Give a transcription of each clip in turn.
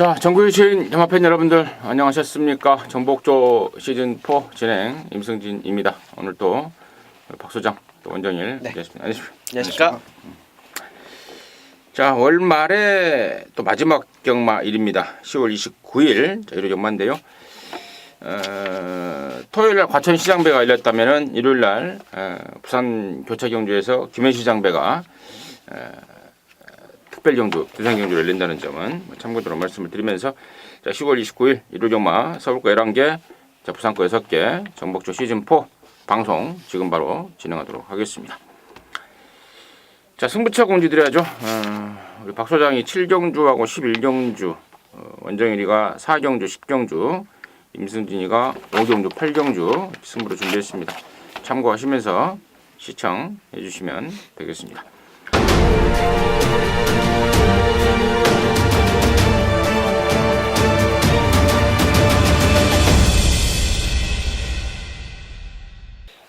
자, 전국의 주인 영화팬 여러분들 안녕하셨습니까? 정복조 시즌4 진행 임승진입니다. 오늘 또 박 소장, 또 원정일 계십니다. 안녕하십니까? 자, 월 말에 또 마지막 경마일입니다. 10월 29일 자, 일요일 경마인데요. 토요일날 과천시장배가 열렸다면은 일요일날 부산 교차경주에서 김해시장배가 특별경주, 두산경주를 열린다는 점은 참고로 말씀을 드리면서 자, 10월 29일 일요일 경마 서울거 11개, 자, 부산거 6개, 정복조 시즌4 방송 지금 바로 진행하도록 하겠습니다. 자, 승부처 공지드려야죠. 우리 박 소장이 7경주하고 11경주, 원정일이가 4경주, 10경주, 임승진이가 5경주, 8경주 승부로 준비했습니다. 참고하시면서 시청해 주시면 되겠습니다.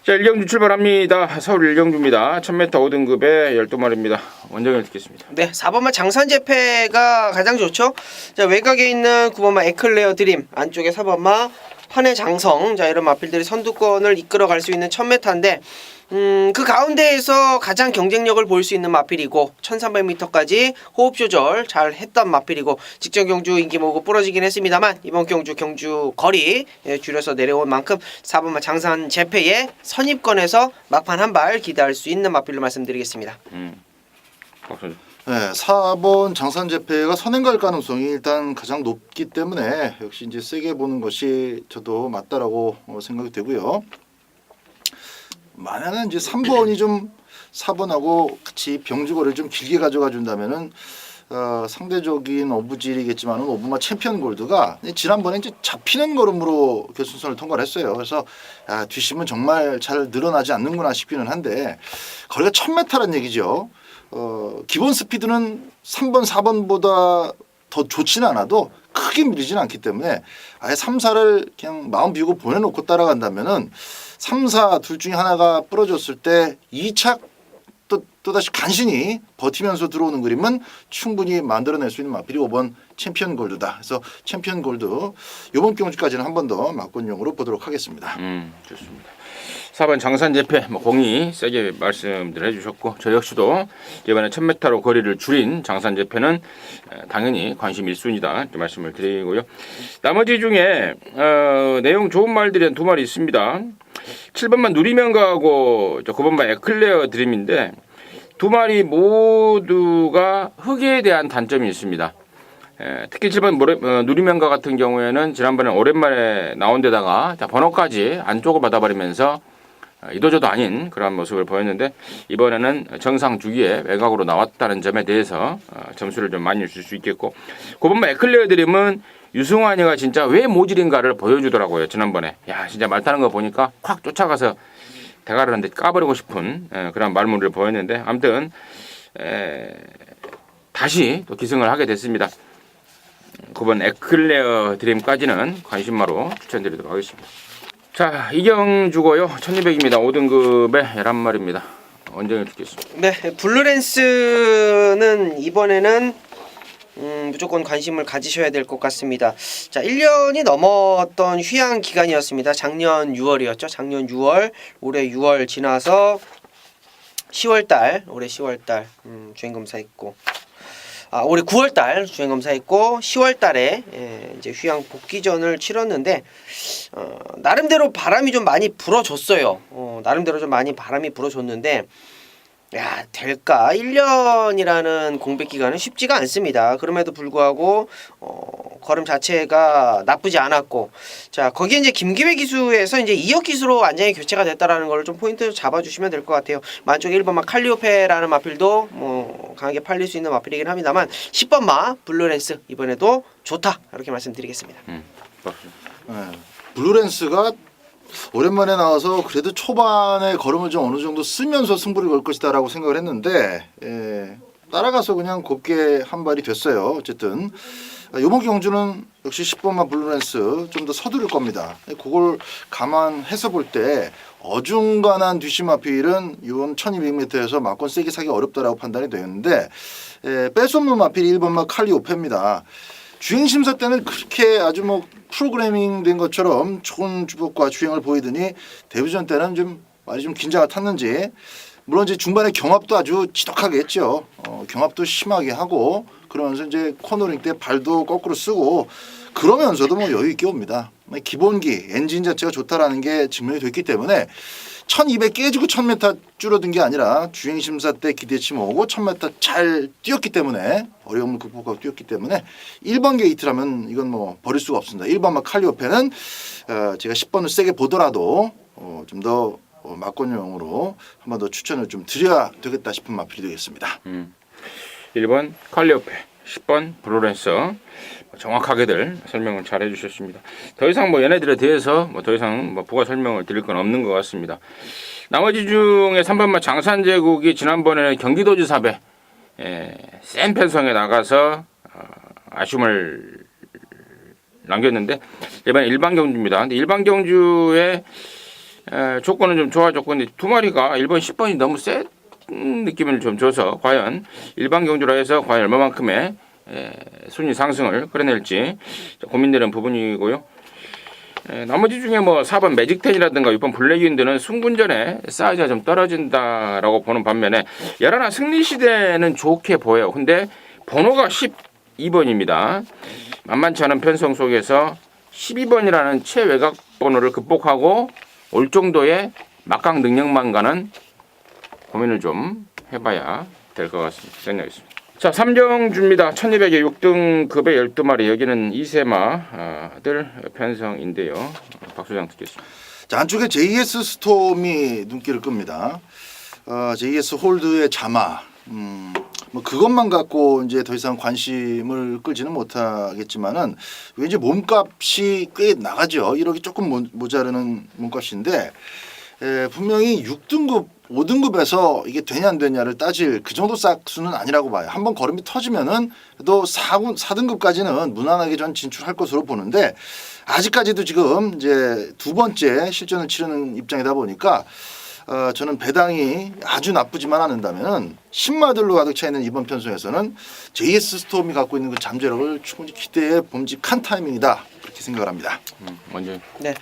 자, 1경주 출발합니다. 서울 1경주입니다. 1000m 5등급에 12마리입니다. 원정을 듣겠습니다. 네, 4번마 장산재패가 가장 좋죠. 자, 외곽에 있는 9번마 에클레어 드림, 안쪽에 4번마 한해 장성, 자, 이런 마필들이 선두권을 이끌어 갈 수 있는 1000m인데 그 가운데에서 가장 경쟁력을 보일 수 있는 마필이고 1300m까지 호흡 조절 잘 했던 마필이고 직전 경주 인기 모으고 부러지긴 했습니다만 이번 경주 거리 줄여서 내려온 만큼 4번마 장산 재패의 선입권에서 막판 한 발 기대할 수 있는 마필로 말씀드리겠습니다. 네, 4번 장산재패가 선행 갈 가능성이 일단 가장 높기 때문에 역시 이제 세게 보는 것이 저도 맞다라고 생각이 되고요. 만약에 이제 3번이 좀 4번하고 같이 병주거리를 좀 길게 가져가 준다면은 상대적인 어부질이겠지만 5번마 챔피언 골드가 지난번에 이제 잡히는 걸음으로 결승선을 통과를 했어요. 그래서 뒷심은 정말 잘 늘어나지 않는구나 싶기는 한데 거리가 1000m란 얘기죠. 기본 스피드는 3번, 4번보다 더 좋지는 않아도 크게 밀리지는 않기 때문에 아예 3, 4를 그냥 마음 비우고 보내놓고 따라간다면은 3, 4 둘 중에 하나가 부러졌을 때 2차 또다시 간신히 버티면서 들어오는 그림은 충분히 만들어낼 수 있는 마필이 5번 챔피언 골드다. 그래서 챔피언 골드 이번 경주까지는 한 번 더 막권용으로 보도록 하겠습니다. 좋습니다. 4번 장산재패 공이 세게 말씀들 해주셨고 저 역시도 이번에 1000m로 거리를 줄인 장산재패는 당연히 관심 1순위다 말씀을 드리고요. 나머지 중에 내용 좋은 말들이 한 2마리 있습니다. 7번만 누리명가하고 9번만 에클레어 드림인데 2마리 모두가 흑에 대한 단점이 있습니다. 특히 7번 누리명가 같은 경우에는 지난번에 오랜만에 나온 데다가 번호까지 안쪽을 받아버리면서 이도저도 아닌 그런 모습을 보였는데 이번에는 정상 주기에 외곽으로 나왔다는 점에 대해서 점수를 좀 많이 줄 수 있겠고 9번만 에클레어 드림은 유승환이가 진짜 왜 모질인가를 보여주더라고요. 지난번에 진짜 말 타는 거 보니까 확 쫓아가서 대가를 한데 까버리고 싶은 그런 말문을 보였는데 아무튼 다시 또 기승을 하게 됐습니다. 9번 에클레어 드림까지는 관심마로 추천드리도록 하겠습니다. 자, 이경주고요. 1200입니다. 5등급에 11마리입니다. 원정을 듣겠습니다. 네, 블루랜스는 이번에는 무조건 관심을 가지셔야 될 것 같습니다. 자, 1년이 넘었던 휴양 기간이었습니다. 작년 6월이었죠. 작년 6월, 올해 6월 지나서 10월달, 올해 10월달 주행검사 있고 올해 9월달 주행검사 있고 10월달에 이제 휴양 복귀전을 치렀는데 나름대로 바람이 좀 많이 불어줬어요. 나름대로 좀 많이 바람이 불어줬는데 될까? 1년이라는 공백 기간은 쉽지가 않습니다. 그럼에도 불구하고 걸음 자체가 나쁘지 않았고 자 거기에 이제 김기회 기수에서 이제 2억 기수로 완전히 교체가 됐다라는 걸 좀 포인트 잡아주시면 될 것 같아요. 만쪽 1번마 칼리오페라는 마필도 뭐 강하게 팔릴 수 있는 마필이긴 합니다만 10번마 블루랜스 이번에도 좋다 이렇게 말씀드리겠습니다. 블루랜스가 오랜만에 나와서 그래도 초반에 걸음을 좀 어느 정도 쓰면서 승부를 걸 것이다라고 생각을 했는데 따라가서 그냥 곱게 한 발이 됐어요. 어쨌든 이번 경주는 역시 10번만 블루랜스 좀 더 서두를 겁니다. 그걸 감안해서 볼 때 어중간한 뒷심 마필은 이번 1200m에서 막권 세게 사기 어렵다라고 판단이 되었는데 뺄 수 없는 마필이 1번마 칼리오페입니다. 주행 심사 때는 그렇게 아주 뭐 프로그래밍 된 것처럼 좋은 주법과 주행을 보이더니 데뷔전 때는 좀 많이 좀 긴장을 탔는지 물론 이제 중반에 경합도 아주 지독하게 했죠. 경합도 심하게 하고 그러면서 이제 코너링 때 발도 거꾸로 쓰고 그러면서도 뭐 여유 있게 옵니다. 기본기 엔진 자체가 좋다라는 게 증명이 됐기 때문에 1200 깨지고 1000m 줄어든 게 아니라 주행 심사 때 기대치 모으고 1000m 잘 뛰었기 때문에 어려움을 극복하고 뛰었기 때문에 1번 게이트라면 이건 뭐 버릴 수가 없습니다. 1번 칼리오페는 제가 10번을 세게 보더라도 좀 더 막권용으로 한 번 더 추천을 좀 드려야 되겠다 싶은 마필이 되겠습니다. 1번 칼리오페, 10번 브로렌서 정확하게들 설명을 잘 해주셨습니다. 더 이상 뭐 얘네들에 대해서 뭐 더 이상 뭐 부가 설명을 드릴 건 없는 것 같습니다. 나머지 중에 3번마 장산제국이 지난번에 경기도지사배 센 편성에 나가서 아쉬움을 남겼는데 이번에 일반 경주입니다. 근데 일반 경주의 조건은 좀 좋아졌고 근데 두 마리가 1번, 10번이 너무 센 느낌을 좀 줘서 과연 일반 경주라 해서 과연 얼마만큼의 순위 상승을 끌어낼지 고민되는 부분이고요. 나머지 중에 뭐 4번 매직텐이라든가 6번 블랙윈드는 승군전에 사이즈가 좀 떨어진다라고 보는 반면에 열하나 승리시대는 좋게 보여요. 근데 번호가 12번입니다. 만만치 않은 편성 속에서 12번이라는 최외곽 번호를 극복하고 올 정도의 막강 능력만과는 고민을 좀 해봐야 될 것 같습니다. 생각했습니다. 자, 3경주입니다. 1200에 6등급의 12마리. 여기는 2세마들 편성인데요. 박 소장 듣겠습니다. 자, 안쪽에 JS 스톰이 눈길을 끕니다. JS 홀드의 자마. 뭐 그것만 갖고 이제 더 이상 관심을 끌지는 못하겠지만은 왠지 몸값이 꽤 나가죠. 1억이 조금 모자르는 몸값인데 분명히 6등급, 5등급에서 이게 되냐 안 되냐를 따질 그 정도 싹수는 아니라고 봐요. 한번 걸음이 터지면은 또 4등급까지는 무난하게 전 진출할 것으로 보는데 아직까지도 지금 이제 두 번째 실전을 치르는 입장이다 보니까 저는 배당이 아주 나쁘지만 않는다면은 신마들로 가득 차 있는 이번 편성에서는 JS 스톰이 갖고 있는 그 잠재력을 충분히 기대해 봄직한 타이밍이다 그렇게 생각을 합니다. 먼저 네.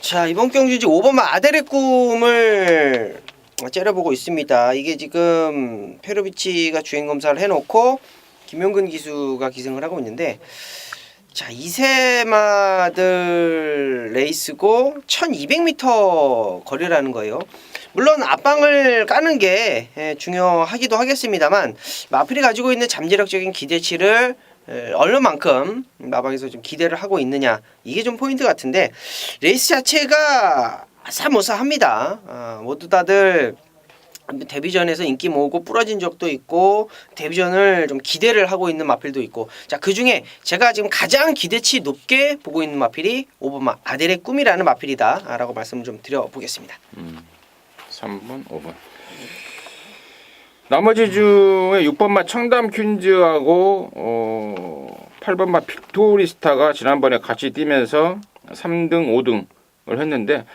자, 이번 경주 5번마 아델의 꿈을 째려보고 있습니다. 이게 지금 페로비치가 주행 검사를 해놓고 김용근 기수가 기승을 하고 있는데 자, 2세마들 레이스고 1200m 거리라는 거예요. 물론 앞방을 까는 게 중요하기도 하겠습니다만 마필이 가지고 있는 잠재력적인 기대치를 얼마만큼 마방에서 좀 기대를 하고 있느냐 이게 좀 포인트 같은데 레이스 자체가 아사모사합니다. 모두 다들 데뷔전에서 인기 모으고 부러진 적도 있고 데뷔전을 좀 기대를 하고 있는 마필도 있고 자 그중에 제가 지금 가장 기대치 높게 보고 있는 마필이 5번마 아델의 꿈이라는 마필이다 라고 말씀을 좀 드려보겠습니다. 3번, 5번. 나머지 중에 6번마 청담 퀸즈하고 8번마 빅토리스타가 지난번에 같이 뛰면서 3등, 5등을 했는데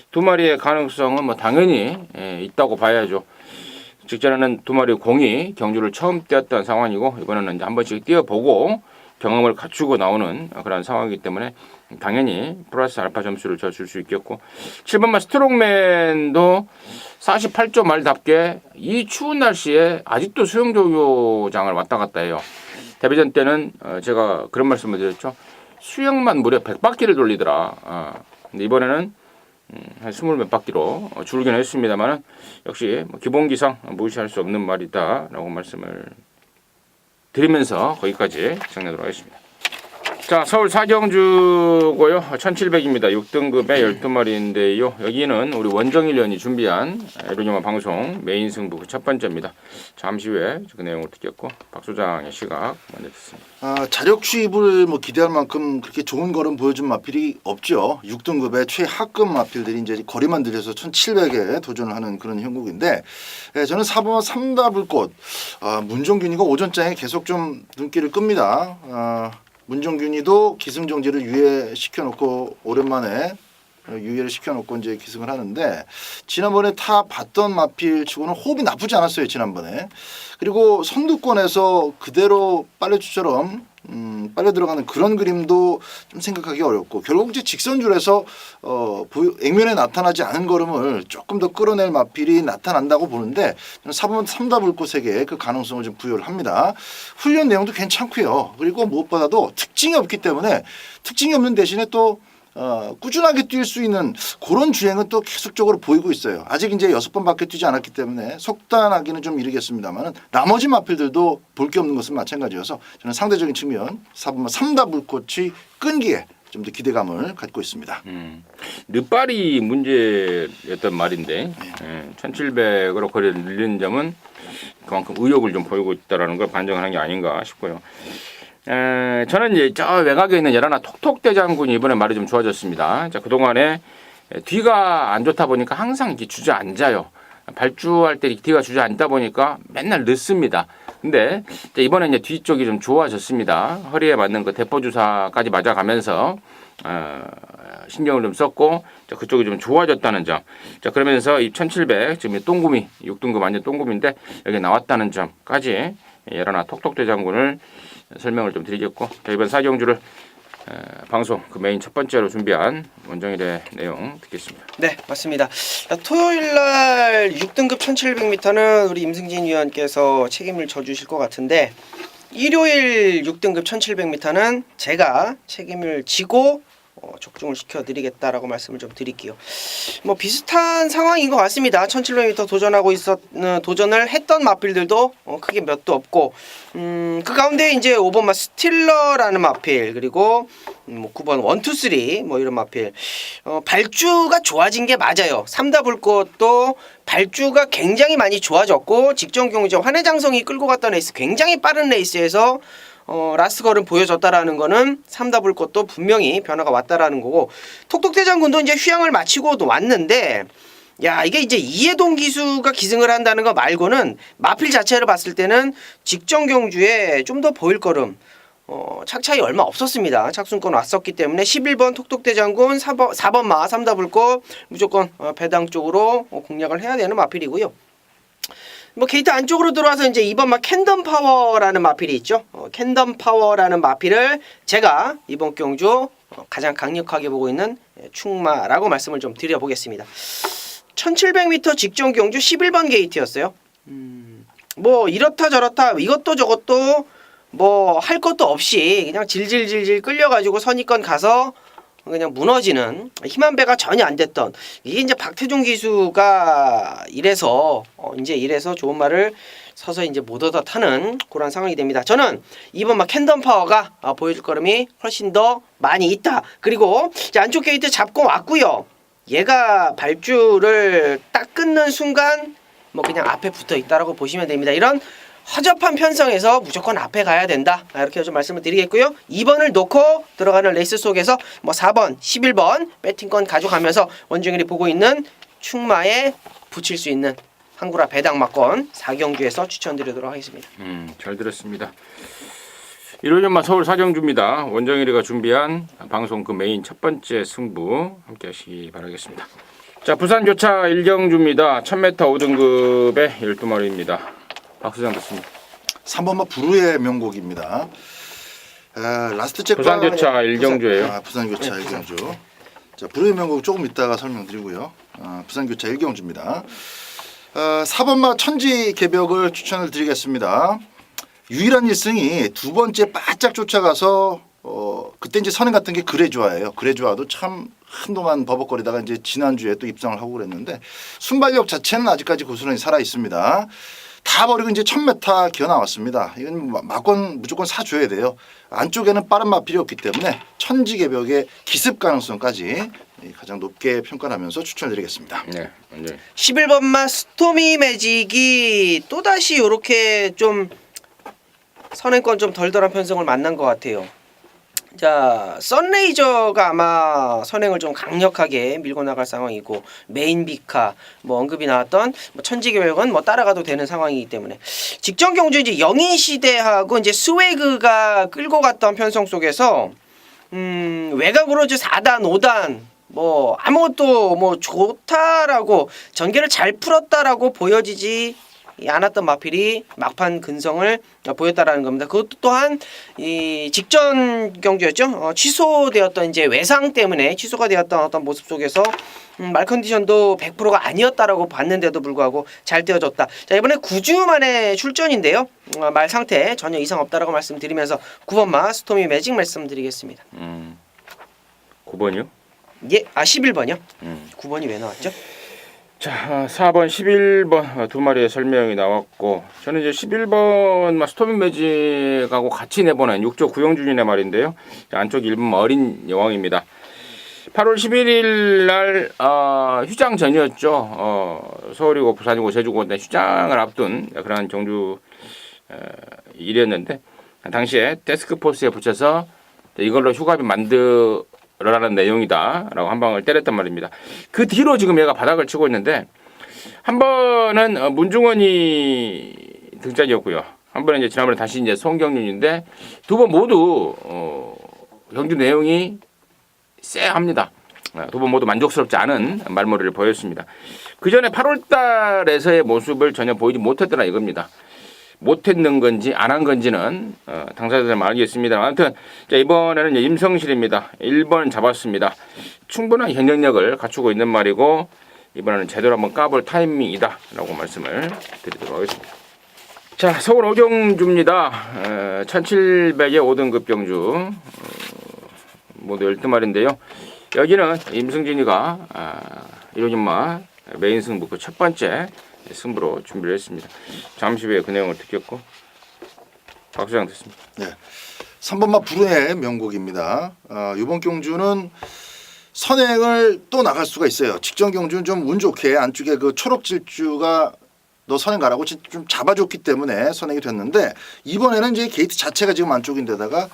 두 마리의 가능성은 뭐 당연히 있다고 봐야죠. 직전에는 두 마리 공이 경주를 처음 뛰었던 상황이고 이번에는 이제 한 번씩 뛰어보고 경험을 갖추고 나오는 그런 상황이기 때문에 당연히 플러스 알파 점수를 저 줄 수 있겠고 7번마 스트롱맨도 48조 말답게 이 추운 날씨에 아직도 수영조교장을 왔다 갔다 해요. 데뷔전 때는 제가 그런 말씀을 드렸죠. 수영만 무려 100바퀴를 돌리더라. 근데 이번에는 한 20몇 바퀴로 줄긴 했습니다만 역시 기본기상 무시할 수 없는 말이다라고 말씀을 드리면서 거기까지 정리하도록 하겠습니다. 자, 서울 사경주고요. 1700입니다. 6등급의 12마리인데요. 여기는 우리 원정일련이 준비한 에로니마 방송 메인 승부 그 첫 번째입니다. 잠시 후에 그 내용을 듣겠고 박 소장의 시각 먼저 듣습니다. 자력 추입을 뭐 기대할 만큼 그렇게 좋은 걸음 보여준 마필이 없죠. 6등급의 최하급 마필들이 이제 거리만 들여서 1700에 도전을 하는 그런 형국인데 저는 4번과 삼다불꽃 문종균이가 오전장에 계속 좀 눈길을 끕니다. 문종균이도 기승정지를 유예시켜놓고 오랜만에 유예를 시켜놓고 이제 기승을 하는데 지난번에 타 봤던 마필치고는 호흡이 나쁘지 않았어요 지난번에. 그리고 선두권에서 그대로 빨래주처럼 빨려 들어가는 그런 그림도 좀 생각하기 어렵고 결국 이제 직선줄에서 액면에 나타나지 않은 걸음을 조금 더 끌어낼 마필이 나타난다고 보는데 저는 4번 삼다불꽃에게 그 가능성을 좀 부여를 합니다. 훈련 내용도 괜찮고요. 그리고 무엇보다도 특징이 없기 때문에 특징이 없는 대신에 또 꾸준하게 뛸 수 있는 그런 주행은 또 계속적으로 보이고 있어요. 아직 이제 6번밖에 뛰지 않았기 때문에 속단하기는 좀 이르겠습니다만은 나머지 마필들도 볼 게 없는 것은 마찬가지여서 저는 상대적인 측면 4번 삼다불꽃이 끈기에 좀 더 기대감을 갖고 있습니다. 늦발이 문제였던 말인데 1700으로 거리를 늘리는 점은 그만큼 의욕을 좀 보이고 있다는 걸 반증하는 게 아닌가 싶고요. 저는 이제 저 외곽에 있는 열하나 톡톡 대장군이 이번에 말이 좀 좋아졌습니다. 자, 그동안에 뒤가 안 좋다 보니까 항상 이렇게 주저앉아요. 발주할 때 뒤가 주저앉다 보니까 맨날 늦습니다. 근데 이번에 이제 뒤쪽이 좀 좋아졌습니다. 허리에 맞는 그 대포 주사까지 맞아가면서 신경을 좀 썼고 그쪽이 좀 좋아졌다는 점. 자, 그러면서 이 1700 지금 똥구미 6등급 완전 똥구미인데 여기 나왔다는 점까지 열하나 톡톡 대장군을 설명을 좀 드리겠고 이번 사경주를 방송 그 메인 첫 번째로 준비한 원정일의 내용 듣겠습니다. 네, 맞습니다. 토요일 날 6등급 1700m는 우리 임승진 위원께서 책임을 져주실 것 같은데 일요일 6등급 1700m는 제가 책임을 지고 적중을 시켜드리겠다라고 말씀을 좀 드릴게요. 뭐 비슷한 상황인 것 같습니다. 1700m 도전을 했던 마필들도 크게 몇도 없고 그 가운데 이제 5번 스틸러라는 마필 그리고 9번 1, 2, 3 뭐 이런 마필 발주가 좋아진 게 맞아요. 삼다불꽃도 발주가 굉장히 많이 좋아졌고 직전 경주 환해장성이 끌고 갔던 레이스 굉장히 빠른 레이스에서 라스걸은 보여줬다라는 거는 삼다불꽃도 분명히 변화가 왔다라는 거고 톡톡대장군도 이제 휴양을 마치고도 왔는데 야 이게 이제 이해동 기수가 기승을 한다는 거 말고는 마필 자체를 봤을 때는 직전 경주에 좀 더 보일 거름 착 차이 얼마 없었습니다. 착순권 왔었기 때문에 11번 톡톡대장군 4번 마 삼다불꽃 무조건 배당 쪽으로 공략을 해야 되는 마필이고요. 뭐 게이트 안쪽으로 들어와서 이제 2번 막 캔덤 파워라는 마필이 있죠. 캔덤 파워라는 마필을 제가 이번 경주 가장 강력하게 보고 있는 충마라고 말씀을 좀 드려보겠습니다. 1700m 직전 경주 11번 게이트였어요. 뭐 이렇다 저렇다 이것도 저것도 뭐 할 것도 없이 그냥 질질질질 끌려가지고 선입권 가서 그냥 무너지는 힘한 배가 전혀 안 됐던 이게 이제 박태종 기수가 이래서 좋은 말을 서서 이제 못 얻어 타는 그런 상황이 됩니다. 저는 이번 막 캔덤 파워가 보여줄 걸음이 훨씬 더 많이 있다. 그리고 이제 안쪽 게이트 잡고 왔고요. 얘가 발주를 딱 끊는 순간 뭐 그냥 앞에 붙어 있다라고 보시면 됩니다. 이런 허접한 편성에서 무조건 앞에 가야 된다. 이렇게 좀 말씀을 드리겠고요. 2번을 놓고 들어가는 레이스 속에서 뭐 4번, 11번 배팅권 가져가면서 원중일이 보고 있는 충마에 붙일 수 있는 한구라 배당마권 4경주에서 추천드리도록 하겠습니다. 잘 들었습니다. 일요일 연마 서울 사경주입니다. 원정일이가 준비한 방송 그 메인 첫 번째 승부 함께 하시기 바라겠습니다. 자, 부산 교차 1경주입니다. 1000m 5등급의 12마리입니다. 박수장 듣습니다. 3번마 부르의 명곡입니다. 라스트 잭 부산 교차 1경주예요. 부산 교차 1경주. 자, 부르의 명곡 조금 이따가 설명드리고요. 부산 교차 1경주입니다. 4번마 천지 개벽을 추천을 드리겠습니다. 유일한 1승이 두 번째 바짝 쫓아가서 그때 이제 선행 같은 게 그래주아예요. 그래주아도 참 한동안 버벅거리다가 이제 지난주에 또 입상을 하고 그랬는데 순발력 자체는 아직까지 고스란히 살아 있습니다. 다 버리고 이제 1000m 기어 나왔습니다. 이건 막권 무조건 사줘야 돼요. 안쪽에는 빠른 마필이 없기 때문에 천지개벽의 기습 가능성까지 가장 높게 평가하면서 추천드리겠습니다. 네, 먼저 11번마 스토미 매직이 또다시 이렇게 좀 선행권 좀 덜덜한 편성을 만난 것 같아요. 자, 썬레이저가 아마 선행을 좀 강력하게 밀고 나갈 상황이고 메인 비카 뭐 언급이 나왔던 천지개벽은 뭐 따라가도 되는 상황이기 때문에 직전 경주 이제 영인 시대하고 이제 스웨그가 끌고 갔던 편성 속에서 외곽으로 이제 4단 5단 뭐 아무것도 뭐 좋다라고 전개를 잘 풀었다라고 보여지지 않았던 마필이 막판 근성을 보였다라는 겁니다. 그것도 또한 이 직전 경주였죠. 취소되었던 이제 외상 때문에 취소가 되었던 어떤 모습 속에서 말 컨디션도 100%가 아니었다라고 봤는데도 불구하고 잘 뛰어줬다. 자, 이번에 9주 만에 출전인데요. 말 상태 전혀 이상 없다라고 말씀드리면서 9번마 스토미 매직 말씀드리겠습니다. 9번이요? 예, 11번이요. 9번이 왜 나왔죠? 자, 4번, 11번 두 마리의 설명이 나왔고 저는 이제 11번 스토미 매직하고 같이 내보낸 6조 구영준이네 말인데요. 안쪽 1번 어린 여왕입니다. 8월 11일 날 휴장 전이었죠. 서울이고 부산이고 제주고 휴장을 앞둔 그런 정주 일이었는데 당시에 데스크포스에 붙여서 이걸로 휴가비 만들어라는 내용이다라고 한 방을 때렸단 말입니다. 그 뒤로 지금 얘가 바닥을 치고 있는데 한 번은 문중원이 등장이었고요. 한 번은 이제 지난번에 다시 이제 송경윤인데 두 번 모두 경주 내용이 쎄합니다. 두 번 모두 만족스럽지 않은 말머리를 보였습니다. 그 전에 8월달에서의 모습을 전혀 보이지 못했더라 이겁니다. 못했는 건지 안 한 건지는 당사자들만 알겠습니다. 아무튼 이번에는 임성실입니다. 1번 잡았습니다. 충분한 현역력을 갖추고 있는 말이고 이번에는 제대로 한번 까볼 타이밍이다 라고 말씀을 드리도록 하겠습니다. 자, 서울 오경주입니다. 1700의 5등급 경주 모두 12마리인데요. 여기는 임승진이가 이로진마 메인 승부 그 첫 번째 승부로 준비를 했습니다. 잠시 후에 그 내용을 듣겠고 박수장 됐습니다. 네, 3번마 불운의 명곡입니다. 이번 경주는 선행을 또 나갈 수가 있어요. 직전 경주는 좀 운 좋게 안쪽에 그 초록 질주가 너 선행 가라고 좀 잡아줬기 때문에 선행이 됐는데 이번에는 이제 게이트 자체가 지금 안쪽인데다가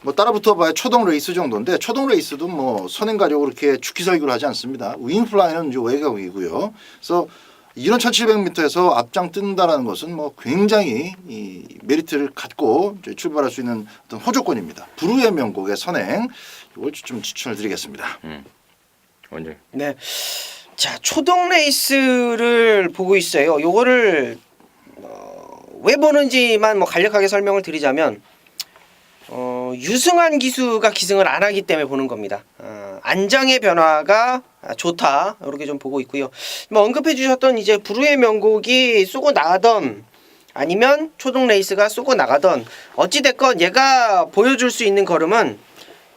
뭐 따라 붙어봐야 초동 레이스 정도인데 초동 레이스도 뭐 선행 가려고 그렇게 죽기 살기로 하지 않습니다. 윙플라이는 이제 외곽이고요. 그래서 이런 1700m에서 앞장 뜬다라는 것은 뭐 굉장히 이 메리트를 갖고 이제 출발할 수 있는 어떤 호조건입니다. 불후의 명곡의 선행 이걸 좀 추천을 드리겠습니다. 언제? 네. 자, 초동 레이스를 보고 있어요. 요거를 왜 보는지만 뭐 간략하게 설명을 드리자면 유승환 기수가 기승을 안 하기 때문에 보는 겁니다. 안장의 변화가 좋다 이렇게 좀 보고 있고요. 뭐 언급해 주셨던 이제 불후의 명곡이 쏘고 나가던 아니면 초동 레이스가 쏘고 나가던 어찌 됐건 얘가 보여줄 수 있는 걸음은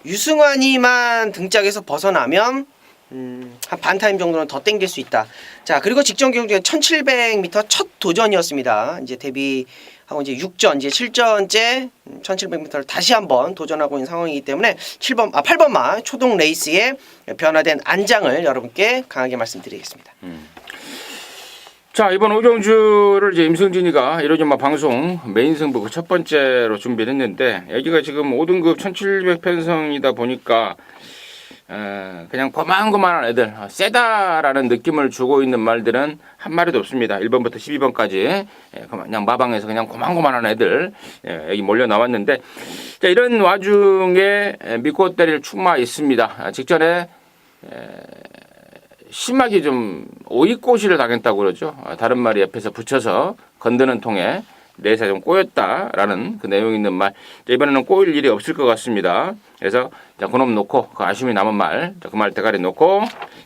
유승환이만 등짝에서 벗어나면 한 반타임 정도는 더 땡길 수 있다. 자, 그리고 직전 경주에 1700m 첫 도전이었습니다. 이제 데뷔하고 이제 6전, 이제 7전째 1700m를 다시 한번 도전하고 있는 상황이기 때문에 8번마 초동 레이스의 변화된 안장을 여러분께 강하게 말씀드리겠습니다. 자, 이번 오경주를 이제 임승진이가 이로진마 방송 메인 승부 그 첫 번째로 준비를 했는데 여기가 지금 5등급 1700 편성이다 보니까 그냥 고만고만한 애들 세다라는 느낌을 주고 있는 말들은 한 마리도 없습니다. 1번부터 12번까지 그냥 마방에서 그냥 고만고만한 애들 여기 몰려 나왔는데 자, 이런 와중에 믿고 때릴 충마 있습니다. 직전에 심하게 좀 오이꼬시를 당했다고 그러죠. 다른 말이 옆에서 붙여서 건드는 통에 내사 좀 꼬였다라는 그 내용 있는 말. 자, 이번에는 꼬일 일이 없을 것 같습니다. 그래서 자, 그놈 놓고 그 아쉬움이 남은 말, 그 말 대가리 놓고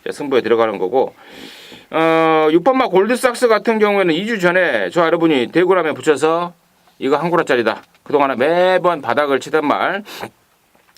자, 승부에 들어가는 거고. 6번마 골드삭스 같은 경우에는 2주 전에 저 여러분이 대구라면 붙여서 이거 한 구라짜리다. 그동안에 매번 바닥을 치던 말.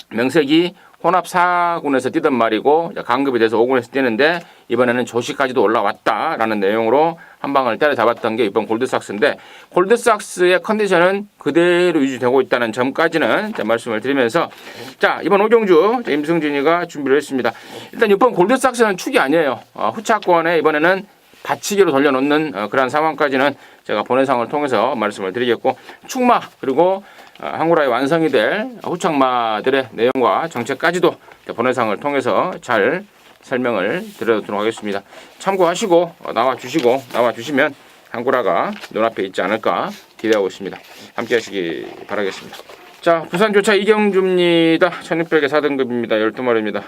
명색이 혼합 4군에서 뛰던 말이고 강급이 돼서 5군에서 뛰는데 이번에는 조시까지도 올라왔다라는 내용으로 한 방을 때려잡았던 게 이번 골드삭스인데 골드삭스의 컨디션은 그대로 유지되고 있다는 점까지는 말씀을 드리면서 자, 이번 오경주 임승진이가 준비를 했습니다. 일단 이번 골드삭스는 축이 아니에요. 후차권에 이번에는 받치기로 돌려놓는 그런 상황까지는 제가 본회상을 통해서 말씀을 드리겠고 축마 그리고 항구라의 완성이 될 후착마들의 내용과 정책까지도 본회상을 통해서 잘 설명을 드리도록 하겠습니다. 참고하시고 나와주시면 항구라가 눈앞에 있지 않을까 기대하고 있습니다. 함께 하시기 바라겠습니다. 자, 부산조차 이경주입니다. 1600의 4등급입니다. 12마리입니다.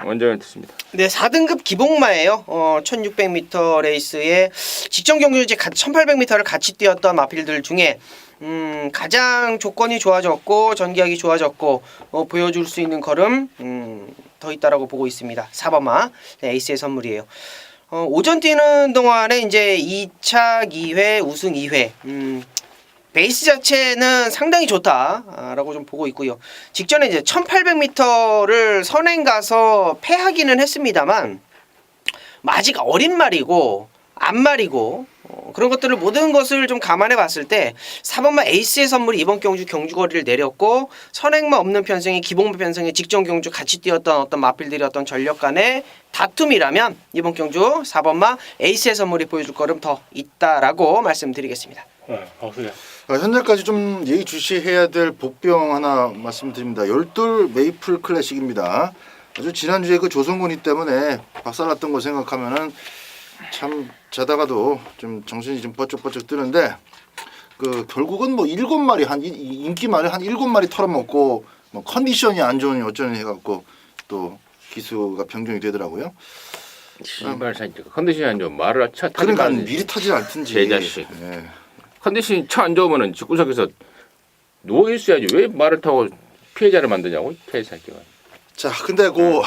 원정현 듣습니다. 네, 4등급 기복마예요. 1600m 레이스에 직전 경주에 1800m를 같이 뛰었던 마필들 중에 가장 조건이 좋아졌고 전기하기 좋아졌고 보여줄 수 있는 걸음 더 있다라고 보고 있습니다. 4번마 네, 에이스의 선물이에요. 오전 뛰는 동안에 이제 2착 2회 우승 2회 베이스 자체는 상당히 좋다라고 좀 보고 있고요. 직전에 이제 1800m를 선행 가서 패하기는 했습니다만 아직 어린 말이고 앞말이고 그런 것들을 모든 것을 좀 감안해 봤을 때 4번마 에이스의 선물이 이번 경주 경주거리를 내렸고 선행만 없는 편성이 기복마 편성에 직전 경주 같이 뛰었던 어떤 마필들이 어떤 전력 간의 다툼이라면 이번 경주 4번마 에이스의 선물이 보여줄 거름 더 있다라고 말씀드리겠습니다. 박수야. 현재까지 좀 예의주시해야 될 복병 하나 말씀드립니다. 열둘 메이플 클래식입니다. 아주 지난주에 그 조성곤이 때문에 박살났던 거 생각하면은 참 자다가도 좀 정신이 좀 번쩍번쩍 뜨는데 그 결국은 뭐 7마리 한 인기 말에 한 7마리 털어먹고 뭐 컨디션이 안 좋으니 어쩌니 해갖고 또 기수가 변경이 되더라고요. 신발 사니까 컨디션이 안 좋으면 말을 차 타지 그러니까 말지. 미리 타지 않든지. 제자식. 예. 컨디션이 차 안 좋으면은 집구석에서 누워 있어야지. 왜 말을 타고 피해자를 만드냐고 개새끼가. 자, 근데 그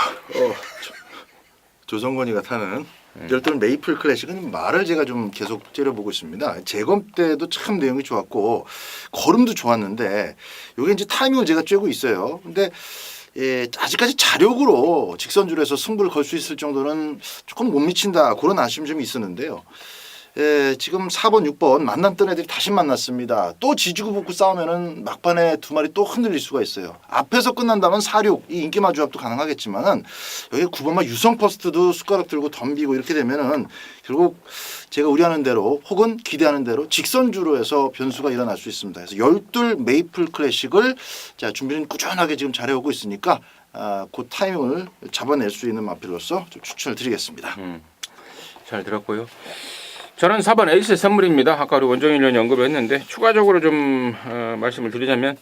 조성건이가 타는 열둘 메이플 클래식은 말을 제가 좀 계속 째려보고 있습니다. 재검 때도 참 내용이 좋았고 걸음도 좋았는데 이게 이제 타이밍을 제가 쬐고 있어요. 근데 아직까지 자력으로 직선줄에서 승부를 걸 수 있을 정도는 조금 못 미친다 그런 아쉬움이 좀 있었는데요. 지금 4번, 6번 만났던 애들이 다시 만났습니다. 또 지지고 볶고 싸우면은 막판에 두 마리 또 흔들릴 수가 있어요. 앞에서 끝난다면 4, 6 이 인기마 조합도 가능하겠지만은 여기 9번만 유성 퍼스트도 숟가락 들고 덤비고 이렇게 되면은 결국 제가 우려하는 대로 혹은 기대하는 대로 직선주로 해서 변수가 일어날 수 있습니다. 그래서 열둘 메이플 클래식을 자 준비는 꾸준하게 지금 잘해오고 있으니까 그 타이밍을 잡아낼 수 있는 마필로서 좀 추천을 드리겠습니다. 잘 들었고요. 저는 4번 에이스 선물입니다. 아까 우리 원정일 의원이 언급을 했는데 추가적으로 좀 말씀을 드리자면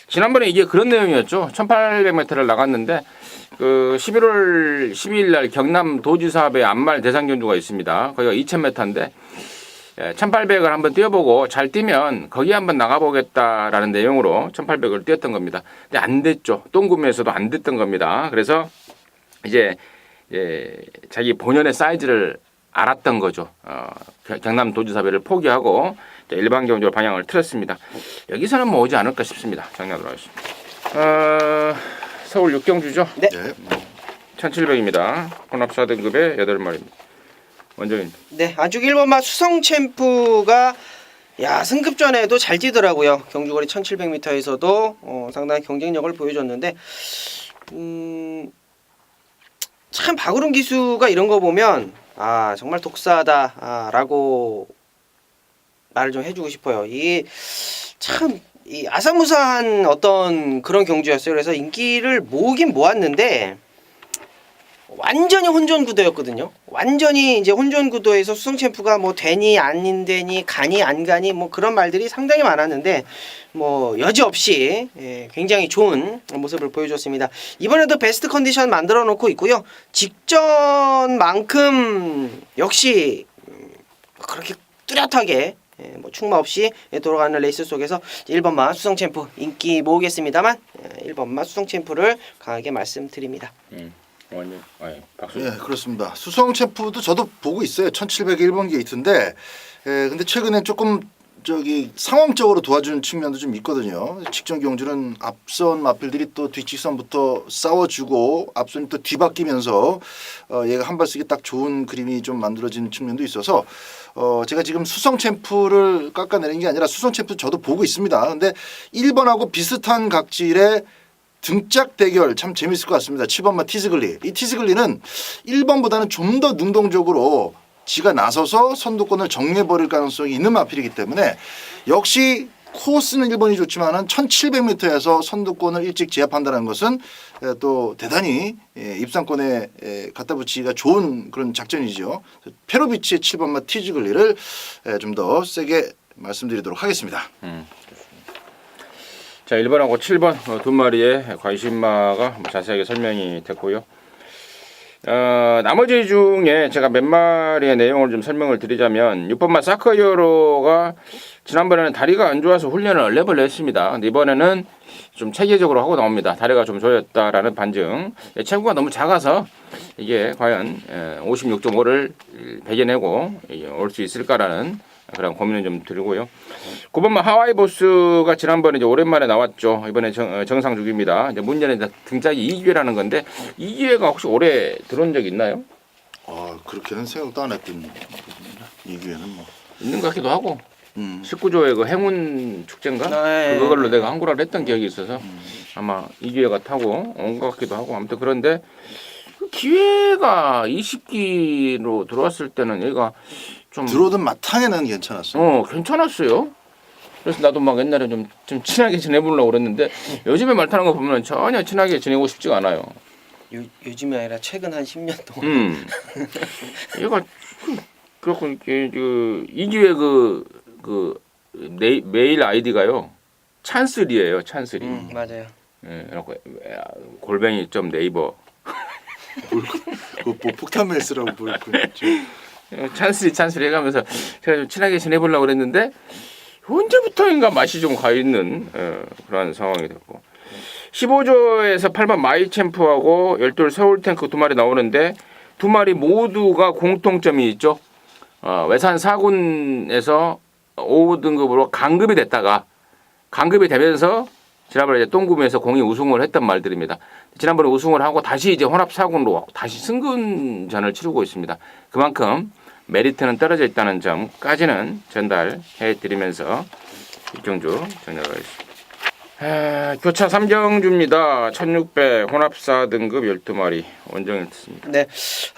지난번에 이게 그런 내용이었죠. 1800m를 나갔는데 그 11월 12일 날 경남 도지사업의 안말 대상 경주가 있습니다. 거기가 2000m인데 1800을 한번 뛰어보고 잘 뛰면 거기 한번 나가보겠다라는 내용으로 1800을 뛰었던 겁니다. 근데 안 됐죠. 똥구매에서도 안 됐던 겁니다. 그래서 이제 자기 본연의 사이즈를 알았던 거죠. 경남 도지사배를 포기하고 일반 경주로 방향을 틀었습니다. 여기서는 뭐 오지 않을까 싶습니다. 장난으로 하겠습니다. 서울 6경주죠. 네. 1700입니다. 혼합 4등급의 8마리입니다. 원정인. 네, 안쪽 1번마 수성 챔프가 승급전에도 잘 뛰더라고요. 경주거리 1700m에서도 상당히 경쟁력을 보여줬는데 참 박우름 기수가 이런 거 보면 정말 독사다라고 말을 좀 해주고 싶어요. 이게 참 아사무사한 어떤 그런 경주였어요. 그래서 인기를 모으긴 모았는데 완전히 혼전 구도였거든요. 완전히 이제 혼전 구도에서 수성 챔프가 뭐 되니 안 되니 가니 안 가니 뭐 그런 말들이 상당히 많았는데 뭐 여지없이 굉장히 좋은 모습을 보여줬습니다. 이번에도 베스트 컨디션 만들어 놓고 있고요. 직전만큼 역시 그렇게 뚜렷하게 뭐 충마 없이 돌아가는 레이스 속에서 1번마 수성 챔프 인기 모으겠습니다만 1번마 수성 챔프를 강하게 말씀드립니다. 박수. 예, 그렇습니다. 수성 챔프도 저도 보고 있어요. 1701번 게이트인데, 근데 최근에 조금 상황적으로 도와주는 측면도 좀 있거든요. 직전 경주는 앞선 마필들이 또 뒷직선부터 싸워주고 앞선이 또 뒤바뀌면서 얘가 한 발 쓰기 딱 좋은 그림이 좀 만들어지는 측면도 있어서 제가 지금 수성 챔프를 깎아내린 게 아니라 수성 챔프 저도 보고 있습니다. 근데 1번하고 비슷한 각질의 등짝 대결 참 재밌을 것 같습니다. 7번마 티즈글리. 이 티즈글리는 1번보다는 좀 더 능동적으로 지가 나서서 선두권을 정리해버릴 가능성이 있는 마필이기 때문에 역시 코스는 1번이 좋지만은 1700m에서 선두권을 일찍 제압한다는 것은 또 대단히 입상권에 갖다 붙이기가 좋은 그런 작전이죠. 페로비치의 7번마 티즈글리를 좀 더 세게 말씀드리도록 하겠습니다. 자, 1번하고 7번 두 마리의 관심마가 자세하게 설명이 됐고요. 나머지 중에 제가 몇 마리의 내용을 좀 설명을 드리자면 6번마 사커이어로가 지난번에는 다리가 안 좋아서 훈련을 얼레벌레 했습니다. 근데 이번에는 좀 체계적으로 하고 나옵니다. 다리가 좀 조였다라는 반증. 체구가 너무 작아서 이게 과연 56.5를 배겨내고 올 수 있을까라는 그런 고민을 좀 들고요. 9번마 하와이 보스가 지난번에 이제 오랜만에 나왔죠. 이번에 정상 주기입니다. 이제 문제는 등짝이 2기회라는 건데 2기회가 혹시 올해 들어온 적 있나요? 그렇게는 생각도 안 했던 이 기회는 뭐 있는 것 같기도 하고 19조의 그 행운 축제인가? 네. 그걸로 내가 한국어를 했던 기억이 있어서 아마 2기회가 타고 온 것 같기도 하고 아무튼 그런데 그 기회가 20기로 들어왔을 때는 얘가 좀 들어오던 마탕에는 괜찮았어요. 괜찮았어요. 그래서 나도 막 옛날에 좀 친하게 지내보려고 그랬는데 요즘에 말 타는 거 보면 전혀 친하게 지내고 싶지가 않아요. 요즘이 아니라 최근 한 10년 동안. 얘가 그렇고 이 기회 메일 아이디가요 찬스리예요. 찬스리. 맞아요. 예, 그래갖고 골뱅이 점 네이버 뭐 폭탄 멜스라고 보였군요. 찬스리 해가면서 제가 좀 친하게 지내보려고 그랬는데 언제부터인가 맛이 좀 가 있는 그런 상황이 됐고 15조에서 8번 마이 챔프하고 12 서울 탱크 2마리 나오는데 2마리 모두가 공통점이 있죠. 외산 4군에서 5등급으로 강급이 됐다가 강급이 되면서 지난번에 이제 똥구미에서 공이 우승을 했던 말들입니다. 지난번에 우승을 하고 다시 이제 혼합 4군으로 다시 승근전을 치르고 있습니다. 그만큼 메리트는 떨어져 있다는 점까지는 전달해 드리면서 입경주 정리하겠습니다. 교차 3경주입니다. 1600 혼합 4등급 12마리 원정했습니다. 네,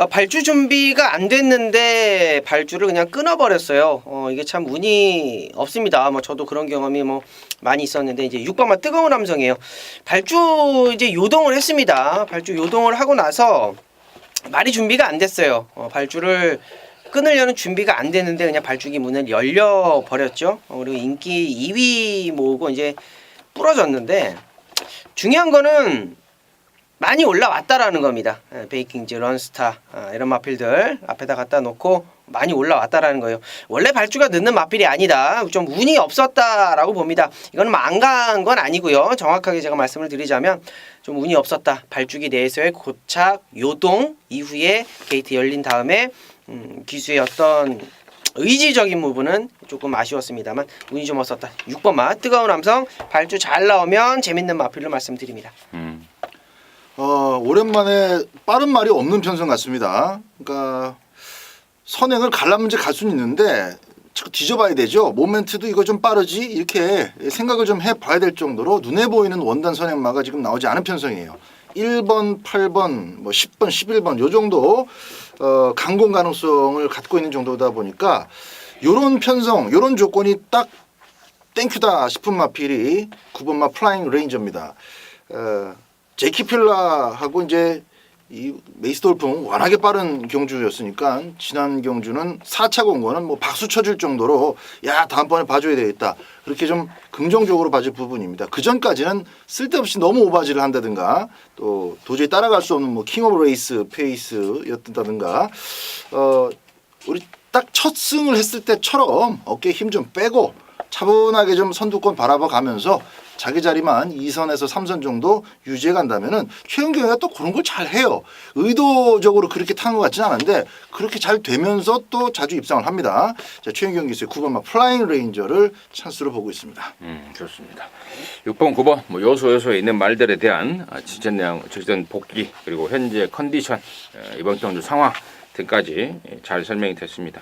발주 준비가 안 됐는데 발주를 그냥 끊어버렸어요. 이게 참 운이 없습니다. 뭐 저도 그런 경험이 뭐 많이 있었는데 이제 6번만 뜨거운 함성이에요. 발주 이제 요동을 했습니다. 발주 요동을 하고 나서 말이 준비가 안 됐어요. 발주를 끊으려는 준비가 안 됐는데 그냥 발주기 문을 열려 버렸죠. 그리고 인기 2위 모으고 이제 부러졌는데 중요한 거는 많이 올라왔다라는 겁니다. 베이킹즈, 런스타 이런 마필들 앞에다 갖다 놓고 많이 올라왔다라는 거예요. 원래 발주가 늦는 마필이 아니다. 좀 운이 없었다라고 봅니다. 이건 뭐 안 간 건 아니고요. 정확하게 제가 말씀을 드리자면 좀 운이 없었다. 발주기 내에서의 고착, 요동 이후에 게이트 열린 다음에 기수의 어떤 의지적인 부분은 조금 아쉬웠습니다만 운이 좀 없었다. 6번마 뜨거운 함성 발주 잘 나오면 재밌는 마필로 말씀드립니다. 오랜만에 빠른 말이 없는 편성 같습니다. 그러니까 선행을 갈라문제 갈 수는 있는데 자꾸 뒤져봐야 되죠. 모멘트도 이거 좀 빠르지 이렇게 생각을 좀 해봐야 될 정도로 눈에 보이는 원단 선행마가 지금 나오지 않은 편성이에요. 1번, 8번, 뭐 10번, 11번 요 정도 강공 가능성을 갖고 있는 정도다 보니까 요런 편성, 요런 조건이 딱 땡큐다 싶은 마필이 9번마 플라잉 레인저입니다. 제키필라하고 이제 이 메이스 돌풍 워낙에 빠른 경주였으니까 지난 경주는 4차 공고는 뭐 박수 쳐줄 정도로 야 다음번에 봐줘야 되겠다 그렇게 좀 긍정적으로 봐줄 부분입니다. 그 전까지는 쓸데없이 너무 오바지를 한다든가 또 도저히 따라갈 수 없는 뭐 킹 오브 레이스 페이스였다든가 우리 딱 첫 승을 했을 때처럼 어깨에 힘 좀 빼고 차분하게 좀 선두권 바라봐 가면서 자기 자리만 2선에서 3선 정도 유지해 간다면은 최은경이가 또 그런 걸 잘 해요. 의도적으로 그렇게 타는 것 같지는 않은데 그렇게 잘 되면서 또 자주 입상을 합니다. 자, 최은경 기수의 9번마 플라잉 레인저를 찬스로 보고 있습니다. 좋습니다. 6번, 9번 뭐 요소에 있는 말들에 대한 직전 내용, 직전 복귀 그리고 현재 컨디션, 이번 경주 상황 등까지 잘 설명이 됐습니다.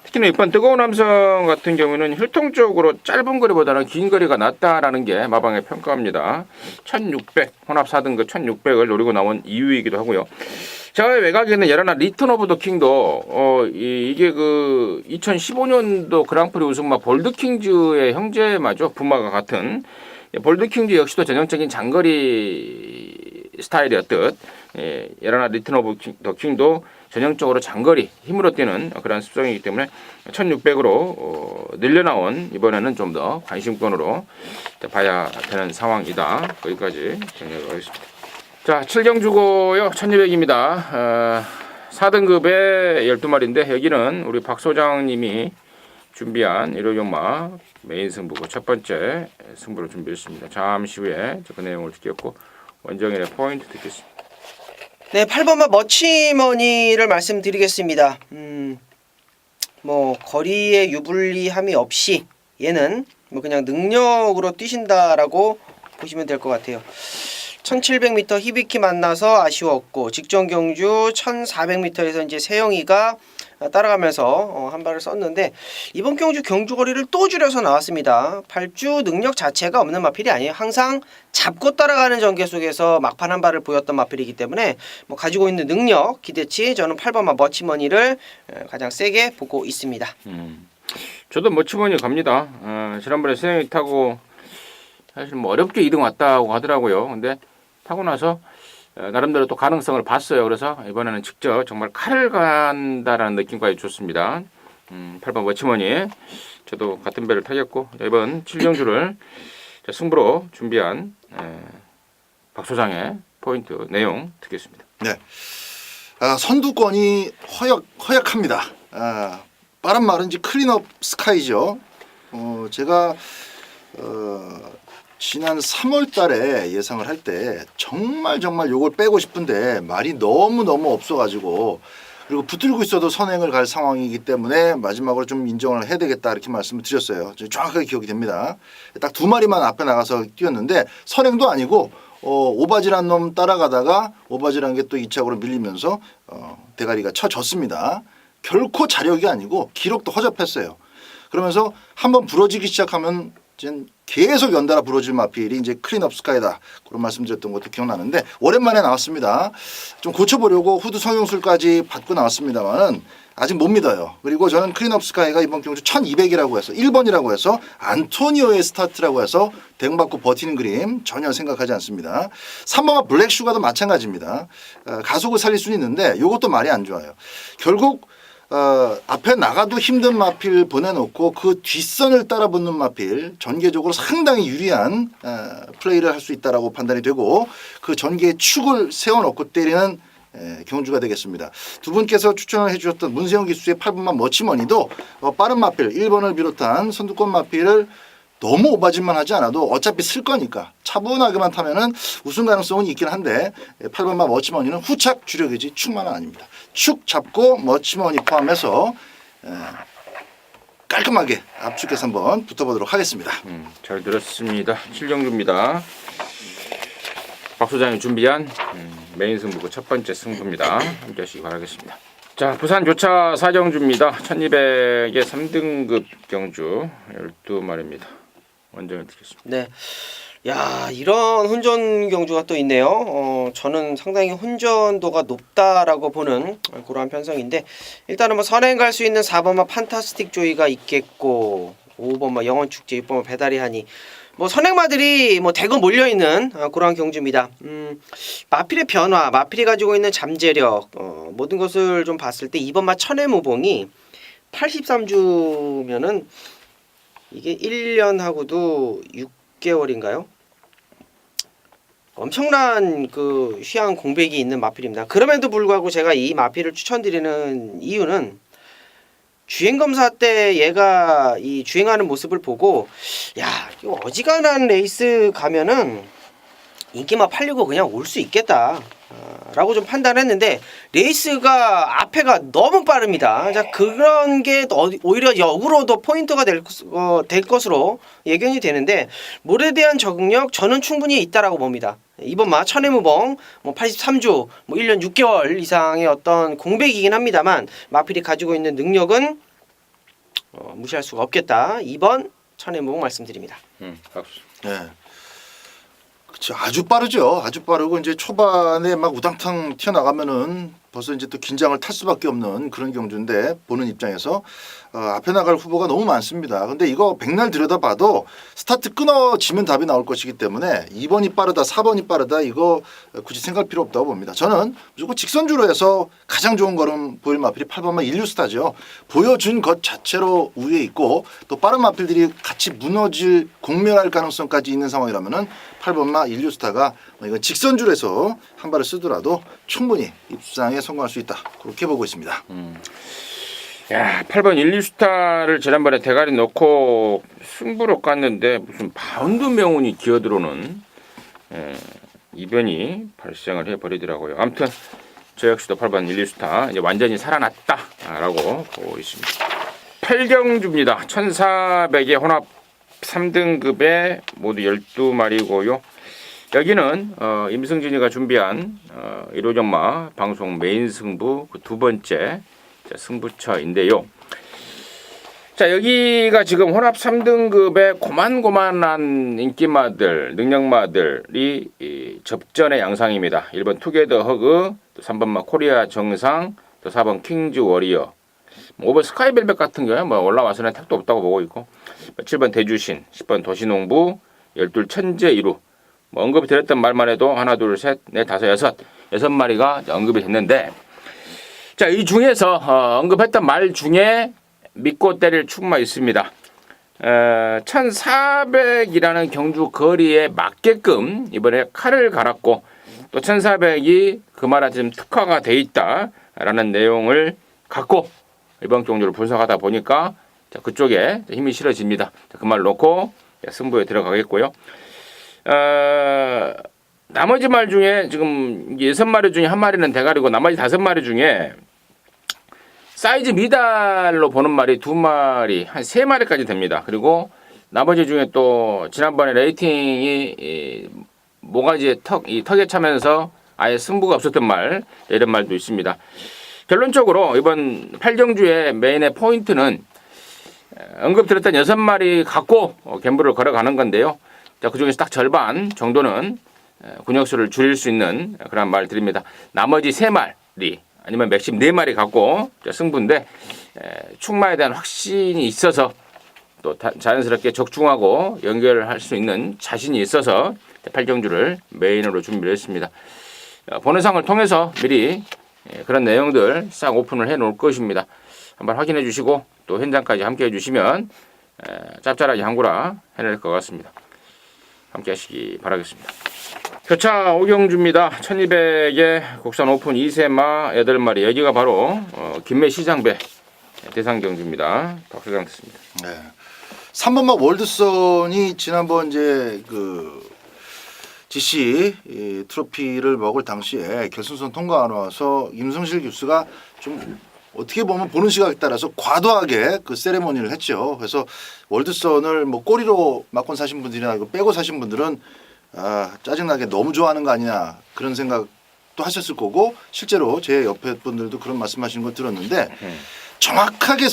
특히나 6번 뜨거운 함성 같은 경우는 혈통적으로 짧은 거리보다는 긴 거리가 낫다라는 게 마방의 평가입니다. 1600 혼합 4등급 1600을 노리고 나온 이유이기도 하고요. 저의 외곽에는 여러나 리턴 오브 더 킹도 이게 그 2015년도 그랑프리 우승마 볼드킹즈의 형제마죠. 부마가 같은 볼드킹즈 역시도 전형적인 장거리 스타일이었듯 여러나 리턴 오브 더 킹도 전형적으로 장거리 힘으로 뛰는 그런 습성이기 때문에 1600으로 늘려나온 이번에는 좀 더 관심권으로 봐야 되는 상황이다. 거기까지 정리하겠습니다. 자, 7경주고요. 1200입니다. 4등급에 12마리인데 여기는 우리 박 소장님이 준비한 일요용마 메인 승부고 첫 번째 승부를 준비했습니다. 잠시 후에 그 내용을 듣겠고 원정일의 포인트 듣겠습니다. 네, 8번마 머치머니를 말씀드리겠습니다. 뭐 거리에 유불리함이 없이 얘는 뭐 그냥 능력으로 뛰신다라고 보시면 될 것 같아요. 1700m 히비키 만나서 아쉬웠고 직전 경주 1400m에서 이제 세영이가 따라가면서 한 발을 썼는데 이번 경주 경주 거리를 또 줄여서 나왔습니다. 8주 능력 자체가 없는 마필이 아니에요. 항상 잡고 따라가는 전개 속에서 막판 한 발을 보였던 마필이기 때문에 뭐 가지고 있는 능력 기대치 저는 8번마 머치머니를 가장 세게 보고 있습니다. 저도 머치머니 갑니다. 지난번에 세영이 타고 사실 뭐 어렵게 2등 왔다고 하더라고요. 근데 타고 나서 나름대로 또 가능성을 봤어요. 그래서 이번에는 직접 정말 칼을 간다라는 느낌까지 좋습니다. 8번 머치머니 저도 같은 배를 타겠고 이번 7경주를 승부로 준비한 박 소장의 포인트 내용 듣겠습니다. 네, 선두권이 허약합니다. 빠른 말은 이제 클린업 스카이죠. 제가 지난 3월 달에 예상을 할 때 정말 요걸 빼고 싶은데 말이 너무 없어가지고 그리고 붙들고 있어도 선행을 갈 상황이기 때문에 마지막으로 좀 인정을 해야 되겠다 이렇게 말씀을 드렸어요. 정확하게 기억이 됩니다. 딱 2마리만 앞에 나가서 뛰었는데 선행도 아니고 오바지란 놈 따라가다가 오바지란 게 또 2착으로 밀리면서 대가리가 쳐졌습니다. 결코 자력이 아니고 기록도 허접했어요. 그러면서 한번 부러지기 시작하면 계속 연달아 부러질 마필이 이제 클린업 스카이다 그런 말씀드렸던 것도 기억나는데 오랜만에 나왔습니다. 좀 고쳐보려고 후드 성형술까지 받고 나왔습니다만은 아직 못 믿어요. 그리고 저는 클린업 스카이가 이번 경주 1200이라고 해서 1번이라고 해서 안토니오의 스타트라고 해서 대응받고 버티는 그림 전혀 생각하지 않습니다. 3번과 블랙슈가도 마찬가지입니다. 가속을 살릴 수는 있는데 이것도 말이 안 좋아요. 결국 앞에 나가도 힘든 마필 보내놓고 그 뒷선을 따라붙는 마필 전개적으로 상당히 유리한 플레이를 할 수 있다라고 판단이 되고 그 전개의 축을 세워놓고 때리는 경주가 되겠습니다. 두 분께서 추천을 해주셨던 문세영 기수의 8번마 머치머니도 빠른 마필 1번을 비롯한 선두권 마필을 너무 오바짓만 하지 않아도 어차피 쓸 거니까 차분하게만 타면은 우승 가능성은 있긴 한데 8번마 머치머니는 후착 주력이지 축만은 아닙니다. 축 잡고 머치머니 포함해서 깔끔하게 압축해서 한번 붙어보도록 하겠습니다. 잘 들었습니다. 7경주입니다. 박 소장이 준비한 메인 승부고 첫 번째 승부입니다. 함께 하시기 바라겠습니다. 자, 부산 조차 4경주입니다. 1200의 3등급 경주 12마리입니다. 원정을 듣겠습니다. 네. 야, 이런 혼전 경주가 또 있네요. 저는 상당히 혼전도가 높다라고 보는 그러한 편성인데 일단은 뭐 선행 갈 수 있는 4번마 판타스틱 조이가 있겠고 5번마 영원 축제 6번마 배달이 하니 뭐 선행마들이 뭐 대거 몰려 있는 그러한 경주입니다. 마필의 변화, 마필이 가지고 있는 잠재력 모든 것을 좀 봤을 때 2번마 천의 무봉이 83주면은 이게 1년하고도 6개월인가요? 엄청난 그 휘황 공백이 있는 마필입니다. 그럼에도 불구하고 제가 이 마필을 추천드리는 이유는 주행검사 때 얘가 이 주행하는 모습을 보고 야, 이거 어지간한 레이스 가면은 인기만 팔리고 그냥 올 수 있겠다 라고 좀 판단했는데 레이스가 앞에가 너무 빠릅니다. 자, 그런 게 오히려 역으로도 포인트가 될 것으로 예견이 되는데 몰에 대한 적응력 저는 충분히 있다라고 봅니다. 이번마 천해무봉 뭐 83주 뭐 1년 6개월 이상의 어떤 공백이긴 합니다만 마필이 가지고 있는 능력은 무시할 수가 없겠다. 2번 천해무봉 말씀드립니다. 박수. 네. 그렇죠. 아주 빠르죠. 아주 빠르고 이제 초반에 막 우당탕 튀어나가면은 벌써 이제 또 긴장을 탈 수밖에 없는 그런 경주인데 보는 입장에서 앞에 나갈 후보가 너무 많습니다. 근데 이거 백날 들여다봐도 스타트 끊어지면 답이 나올 것이기 때문에 2번이 빠르다 4번이 빠르다 이거 굳이 생각할 필요 없다고 봅니다. 저는 무조건 직선주로 해서 가장 좋은 걸음 보일 마필이 8번마 인류스타죠. 보여준 것 자체로 우위에 있고 또 빠른 마필들이 같이 무너질 공멸할 가능성까지 있는 상황이라면은 8번마 인류스타가 이건 직선줄에서 한 발을 쓰더라도 충분히 입상에 성공할 수 있다. 그렇게 보고 있습니다. 야, 8번 1, 2스타를 지난번에 대가리 넣고 승부로 깠는데 무슨 바운드 명운이 기어들어오는 이변이 발생을 해버리더라고요. 아무튼 저 역시도 8번 1, 2스타 이제 완전히 살아났다라고 보고 있습니다. 8경주입니다. 1400의 혼합 3등급에 모두 12마리고요. 여기는 임승진이가 준비한 1호전마 방송 메인 승부 그 두 번째 승부처인데요. 자, 여기가 지금 혼합 3등급의 고만고만한 인기마들, 능력마들이 접전의 양상입니다. 1번 투게더 허그, 또 3번마 코리아 정상, 또 4번 킹즈 워리어, 5번 스카이벨벳 같은 경우에 뭐 올라와서는 택도 없다고 보고 있고, 7번 대주신, 10번 도시농부, 12 천재 1루. 뭐 언급이 드렸던 말만 해도 하나, 둘, 셋, 넷, 다섯, 여섯 마리가 언급이 됐는데, 자, 이 중에서 언급했던 말 중에 믿고 때릴 축마 있습니다. 1400이라는 경주 거리에 맞게끔 이번에 칼을 갈았고 또 1400이 그 말에 지금 특화가 돼 있다라는 내용을 갖고 이번 경주를 분석하다 보니까 자, 그쪽에 힘이 실어집니다. 그 말 놓고 승부에 들어가겠고요. 나머지 말 중에 지금 6마리 중에 한 마리는 대가리고 나머지 5마리 중에 사이즈 미달로 보는 말이 2마리, 한 3마리까지 됩니다. 그리고 나머지 중에 또 지난번에 레이팅이 모가지에 턱에 차면서 아예 승부가 없었던 말, 이런 말도 있습니다. 결론적으로 이번 8경주의 메인의 포인트는 언급드렸던 6마리 갖고 갬블을 걸어가는 건데요. 자, 그중에서 딱 절반 정도는 군역수를 줄일 수 있는 그런 말 드립니다. 나머지 3마리 아니면 맥심 4마리 갖고 승부인데 축마에 대한 확신이 있어서 또 자연스럽게 적중하고 연결할 수 있는 자신이 있어서 8경주를 메인으로 준비를 했습니다. 본회상을 통해서 미리 그런 내용들 싹 오픈을 해 놓을 것입니다. 한번 확인해 주시고 또 현장까지 함께 해 주시면 짭짤하게 한구라 해낼 것 같습니다. 함께 하시기 바라겠습니다. 표차 5경주입니다. 1200의 국산 오픈 2세마 8마리. 여기가 바로 김매 시장배 대상 경주입니다. 박수장 듣습니다. 네. 3번마 월드선이 지난번 이제 그 GC 트로피를 먹을 당시에 결승선 통과 안 와서 임성실 교수가 좀 어떻게 보면 보는 시각에 따라서 과도하게 그 세레모니를 했죠. 그래서 월드선을 뭐 꼬리로 막고 사신 분들이나 이거 빼고 사신 분들은 짜증나게 너무 좋아하는 거 아니냐 그런 생각도 하셨을 거고 실제로 제 옆에 분들도 그런 말씀하시는 거 들었는데 정확하게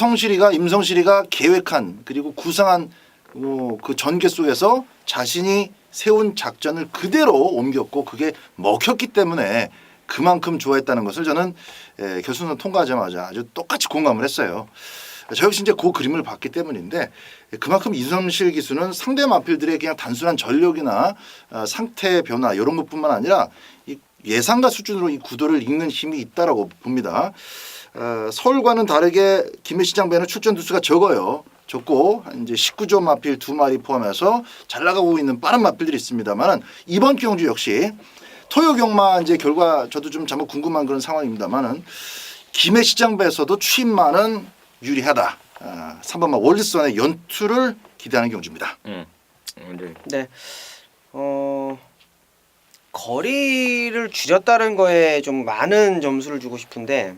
임성실이가 계획한 그리고 구상한 그 전개 속에서 자신이 세운 작전을 그대로 옮겼고 그게 먹혔기 때문에 그만큼 좋아했다는 것을 저는 결승선 통과하자마자 아주 똑같이 공감을 했어요. 저 역시 이제 그 그림을 봤기 때문인데 그만큼 임성실 기수는 상대 마필들의 그냥 단순한 전력이나 상태 변화 이런 것뿐만 아니라 이 예상가 수준으로 이 구도를 읽는 힘이 있다라고 봅니다. 서울과는 다르게 김해시장배는 출전 두수가 적고 이제 19조 마필 2마리 포함해서 잘 나가고 있는 빠른 마필들이 있습니다만 이번 경주 역시 토요경마 이제 결과 저도 좀 잠깐 궁금한 그런 상황입니다만은 김해시장배에서도 추임마는 유리하다. 3번마 월드선의 연투를 기대하는 경주입니다. 네. 거리를 줄였다는 거에 좀 많은 점수를 주고 싶은데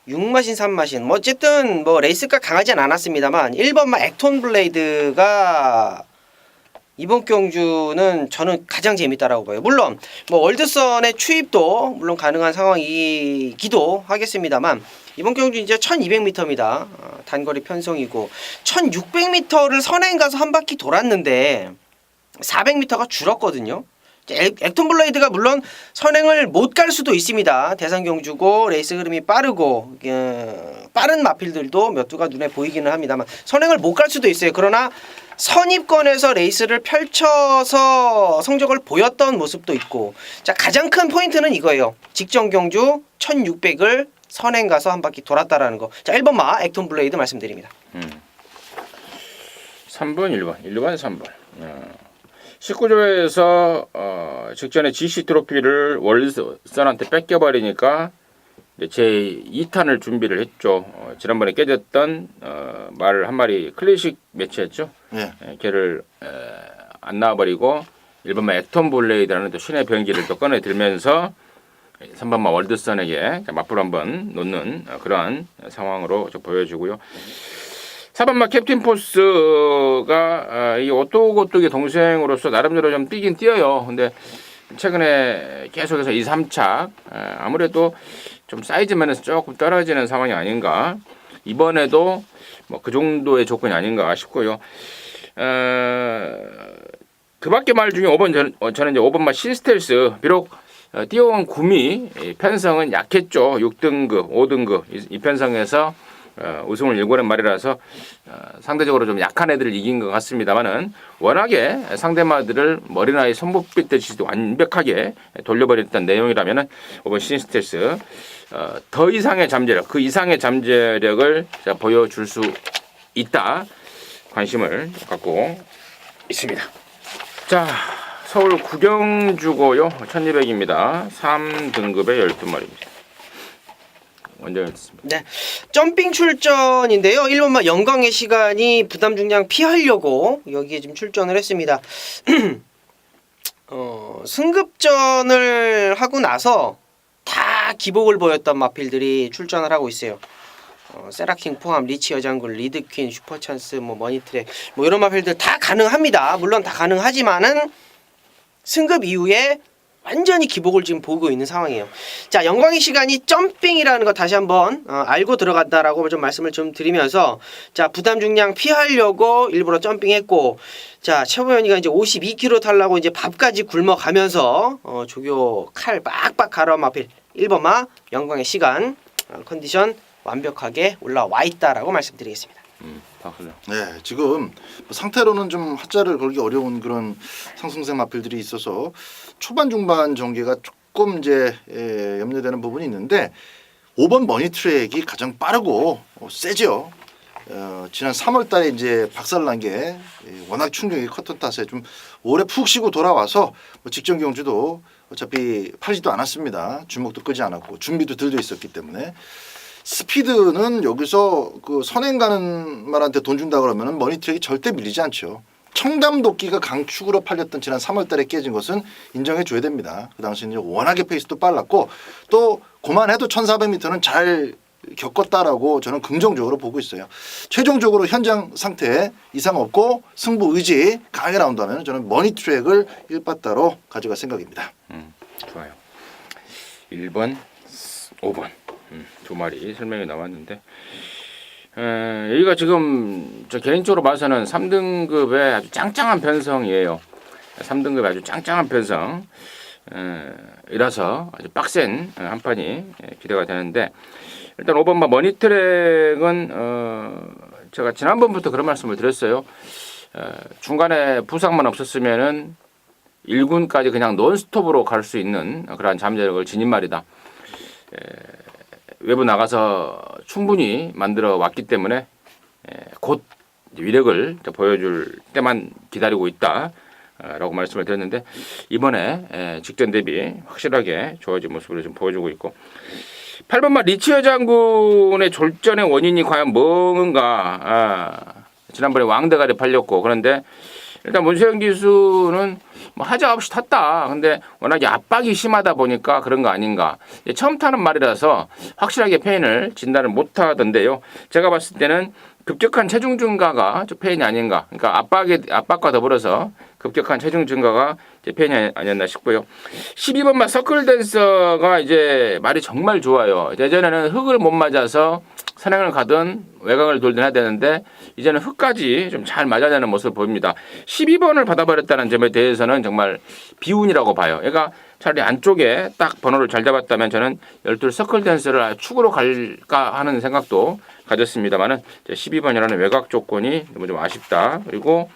6마신 3마신 뭐 어쨌든 뭐 레이스가 강하진 않았습니다만 1번마 액톤 블레이드가 이번 경주는 저는 가장 재밌다라고 봐요. 물론 뭐 월드선의 추입도 물론 가능한 상황이기도 하겠습니다만 이번 경주 이제 1200m입니다. 단거리 편성이고 1600m를 선행 가서 한 바퀴 돌았는데 400m가 줄었거든요. 액톤 블레이드가 물론 선행을 못 갈 수도 있습니다. 대상 경주고 레이스 흐름이 빠르고 빠른 마필들도 몇 두가 눈에 보이기는 합니다만 선행을 못 갈 수도 있어요. 그러나 선입권에서 레이스를 펼쳐서 성적을 보였던 모습도 있고 자 가장 큰 포인트는 이거예요. 직전 경주 1600을 선행 가서 한 바퀴 돌았다라는 거. 자 1번마 액톤 블레이드 말씀드립니다. 3번 1번 3번 19조에서 직전에 GC 트로피를 월드선한테 뺏겨버리니까 제 2탄을 준비를 했죠. 지난번에 깨졌던 말 한 마리 클래식 매치였죠. 예. 걔를 안 나와버리고 일본말 액톤 블레이드라는 또 신의 병기를 또 꺼내 들면서 3번마 월드선에게 맞불 한번 놓는 그러한 상황으로 보여지고요. 4번마 캡틴 포스가 이 오똑오똑의 동생으로서 나름대로 좀 뛰긴 뛰어요. 근데 최근에 계속해서 2, 3착 아무래도 좀 사이즈 면에서 조금 떨어지는 상황이 아닌가. 이번에도 뭐 그 정도의 조건이 아닌가 싶고요. 그 밖에 말 중에 5번 저는 이제 5번마 신스텔스 비록 뛰어온 구미 편성은 약했죠. 6등급, 5등급 이 편성에서 우승을 일궈낸 말이라서 상대적으로 좀 약한 애들을 이긴 것 같습니다만은 워낙에 상대마들을 머리나이 손목빛 듯이 완벽하게 돌려버렸던 내용이라면은 5번 신스텔스 더 이상의 잠재력, 그 이상의 잠재력을 보여줄 수 있다. 관심을 갖고 있습니다. 자, 서울 구경주고요. 1200입니다. 3등급의 12마리입니다. 원정이었습니다. 네, 점핑 출전인데요. 1번마 영광의 시간이 부담 중량 피하려고 여기에 지금 출전을 했습니다. 승급전을 하고 나서 다 기복을 보였던 마필들이 출전을 하고 있어요. 세라킹 포함, 리치 여장군, 리드퀸, 슈퍼찬스, 뭐 머니트랙, 뭐 이런 마필들 다 가능합니다. 물론 다 가능하지만은 승급 이후에 완전히 기복을 지금 보고 있는 상황이에요. 자, 영광의 시간이 점핑이라는 거 다시 한번 알고 들어간다라고 좀 말씀을 좀 드리면서, 자, 부담 중량 피하려고 일부러 점핑했고, 자, 최보현이가 이제 52kg 타려고 이제 밥까지 굶어가면서 조교 칼 빡빡 갈아 마필 1번마 영광의 시간 컨디션 완벽하게 올라와 있다라고 말씀드리겠습니다. 네, 지금 상태로는 좀 하자를 걸기 어려운 그런 상승세 마필들이 있어서 초반 중반 전개가 조금 이제 염려되는 부분이 있는데 5번 머니트랙이 가장 빠르고 세죠. 지난 3월달에 이제 박살난 게 워낙 충격이 컸던 탓에 좀 오래 푹 쉬고 돌아와서 직전 경주도 어차피 팔지도 않았습니다. 주목도 끄지 않았고 준비도 덜 돼 있었기 때문에. 스피드는 여기서 그 선행 가는 말한테 돈 준다 그러면은 머니트랙이 절대 밀리지 않죠. 청담도끼가 강축으로 팔렸던 지난 3월달에 깨진 것은 인정해 줘야 됩니다. 그 당시에는 워낙에 페이스도 빨랐고 또 고만해도 1,400m는 잘 겪었다라고 저는 긍정적으로 보고 있어요. 최종적으로 현장 상태 이상 없고 승부 의지 강하게 나온다면 저는 머니트랙을 1빠따로 가져갈 생각입니다. 좋아요. 1번, 5번. 두 마리 설명이 나왔는데 여기가 지금 저 개인적으로 봐서는 3등급의 아주 짱짱한 편성이에요. 3등급의 아주 짱짱한 편성 이라서 아주 빡센 한 판이 기대가 되는데 일단 5번마 머니트랙은 제가 지난번부터 그런 말씀을 드렸어요. 중간에 부상만 없었으면은 1군까지 그냥 논스톱으로 갈 수 있는 그러한 잠재력을 지닌 말이다. 외부 나가서 충분히 만들어 왔기 때문에 곧 위력을 보여줄 때만 기다리고 있다라고 말씀을 드렸는데 이번에 직전 대비 확실하게 좋아진 모습을 좀 보여주고 있고 8번마 리치어 장군의 졸전의 원인이 과연 뭔가 지난번에 왕대가리 팔렸고 그런데 일단 문세영 기수는 뭐 하자 없이 탔다. 근데 워낙에 압박이 심하다 보니까 그런 거 아닌가. 처음 타는 말이라서 확실하게 페인을 진단을 못 하던데요. 제가 봤을 때는 급격한 체중 증가가 페인이 아닌가. 그러니까 압박과 더불어서 급격한 체중 증가가 이제 페인이 아니었나 싶고요. 12번마 서클 댄서가 이제 말이 정말 좋아요. 예전에는 흙을 못 맞아서 선행을 가든 외곽을 돌든 해야 되는데 이제는 흙까지 좀 잘 맞아내는 모습을 보입니다. 12번을 받아버렸다는 점에 대해서는 정말 비운이라고 봐요. 그러니까 차라리 안쪽에 딱 번호를 잘 잡았다면 저는 12 서클 댄스를 축으로 갈까 하는 생각도 가졌습니다만은 12번이라는 외곽 조건이 너무 좀 아쉽다. 그리고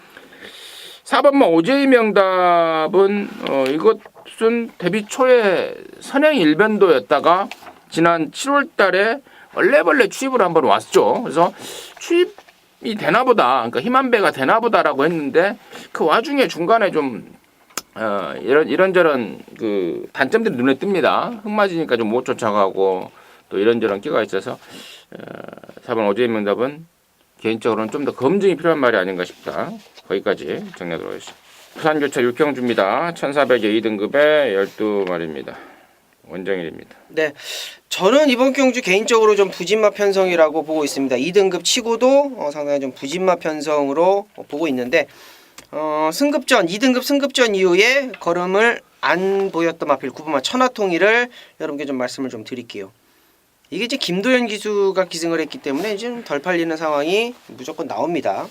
4번마 오제이 명답은 이것은 데뷔 초에 선행 일변도였다가 지난 7월 달에 얼레벌레 취입을 한번 왔죠. 그래서 취입 되나보다, 그러니까 힘한배가 되나보다라고 했는데 그 와중에 중간에 좀 이런저런 그 단점들이 눈에 띕니다. 흙맞으니까 좀 못 쫓아가고 또 이런저런 끼가 있어서 4번 오재인 명답은 개인적으로는 좀 더 검증이 필요한 말이 아닌가 싶다. 거기까지 정리하도록 하겠습니다. 부산교차 육경주입니다. 1400의 2등급의 12마리입니다. 원정일입니다. 네, 저는 이번 경주 개인적으로 좀 부진마 편성이라고 보고 있습니다. 2등급 치고도 상당히 좀 부진마 편성으로 보고 있는데 승급전 2등급 승급전 이후에 걸음을 안 보였던 마필 9번마 천하통일을 여러분께 좀 말씀을 좀 드릴게요. 이게 이제 김도현 기수가 기승을 했기 때문에 이제 덜 팔리는 상황이 무조건 나옵니다.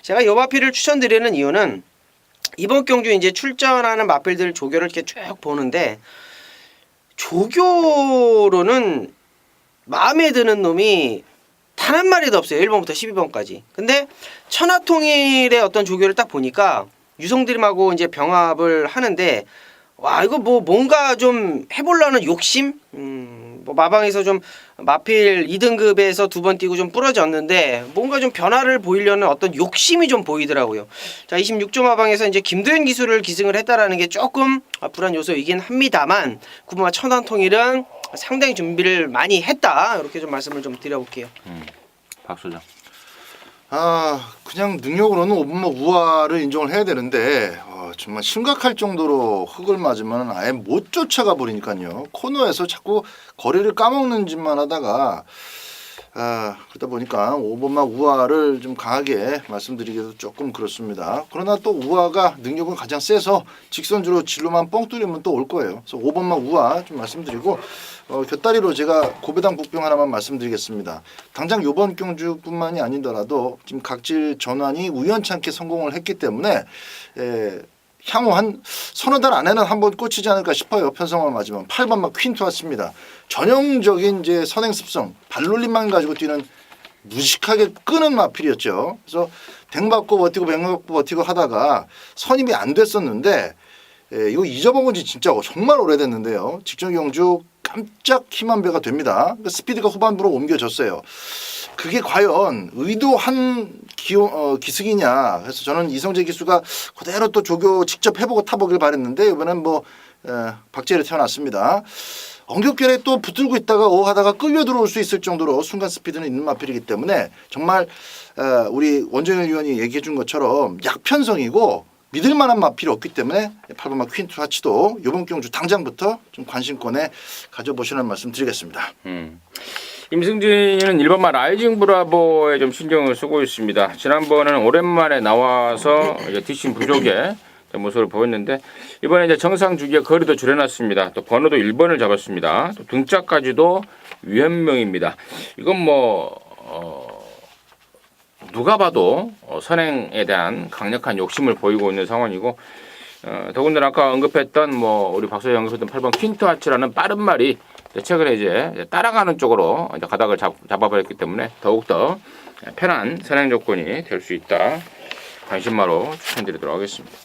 제가 이 마필을 추천드리는 이유는 이번 경주 이제 출전하는 마필들 조교를 이렇게 쭉 보는데 조교로는 마음에 드는 놈이 단 한 마리도 없어요. 1번부터 12번까지. 근데 천하통일의 어떤 조교를 딱 보니까 유성드림하고 이제 병합을 하는데 와 이거 뭐 뭔가 좀 해보려는 욕심? 뭐 마방에서 좀 마필 2등급에서 2번 뛰고 좀 부러졌는데 뭔가 좀 변화를 보이려는 어떤 욕심이 좀 보이더라고요. 자 26조 마방에서 이제 김도현 기수를 기승을 했다라는 게 조금 불안 요소이긴 합니다만 9번마 천하통일은 상당히 준비를 많이 했다. 이렇게 좀 말씀을 좀 드려볼게요. 박 소장. 그냥 능력으로는 5번마 우아를 인정을 해야 되는데 정말 심각할 정도로 흙을 맞으면 아예 못 쫓아가 버리니까요. 코너에서 자꾸 거리를 까먹는 짓만 하다가 그러다 보니까 5번마 우아를 좀 강하게 말씀드리기도 조금 그렇습니다. 그러나 또 우아가 능력은 가장 세서 직선주로 진로만 뻥 뚫리면 또 올 거예요. 그래서 5번마 우아 좀 말씀드리고 곁다리로 제가 고배당 복병 하나만 말씀드리겠습니다. 당장 요번 경주뿐만이 아니더라도 지금 각질 전환이 우연찮게 성공을 했기 때문에 향후 한 서너 달 안에는 한번 꽂히지 않을까 싶어요. 편성만 맞으면 8번마 퀸투아스입니다. 전형적인 이제 선행 습성, 발놀림만 가지고 뛰는 무식하게 끄는 마필이었죠. 그래서 댕 받고 버티고 뱅 받고 버티고 하다가 선임이 안 됐었는데 이거 잊어먹은 지 진짜 정말 오래됐는데요. 직전 경주 깜짝 힘한 배가 됩니다. 그러니까 스피드가 후반부로 옮겨졌어요. 그게 과연 의도한 기승이냐. 그래서 저는 이성재 기수가 그대로 또 조교 직접 해보고 타보길 바랬는데 이번엔 박제를 태어났습니다. 엉겹결에 또 붙들고 있다가 하다가 끌려 들어올 수 있을 정도로 순간 스피드는 있는 마필이기 때문에 정말 우리 원정일 위원이 얘기해 준 것처럼 약편성이고 믿을 만한 마필이 없기 때문에 8번마 퀸투 하치도 이번 경주 당장부터 좀 관심권에 가져보시라는 말씀 드리겠습니다. 임승진은 1번마 라이징 브라보에 좀 신경을 쓰고 있습니다. 지난번에는 오랜만에 나와서 이제 뒷심 부족의 모습을 보였는데 이번에 이제 정상 주기에 거리도 줄여놨습니다. 또 번호도 1번을 잡았습니다. 또 등짝까지도 위험명입니다. 이건 누가 봐도 선행에 대한 강력한 욕심을 보이고 있는 상황이고 더군다나 아까 언급했던 우리 박소영 언급했던 8번 퀸트하치라는 빠른 말이 최근에 이제 따라가는 쪽으로 이제 가닥을 잡아버렸기 때문에 더욱더 편한 선행 조건이 될 수 있다. 관심마로 추천드리도록 하겠습니다.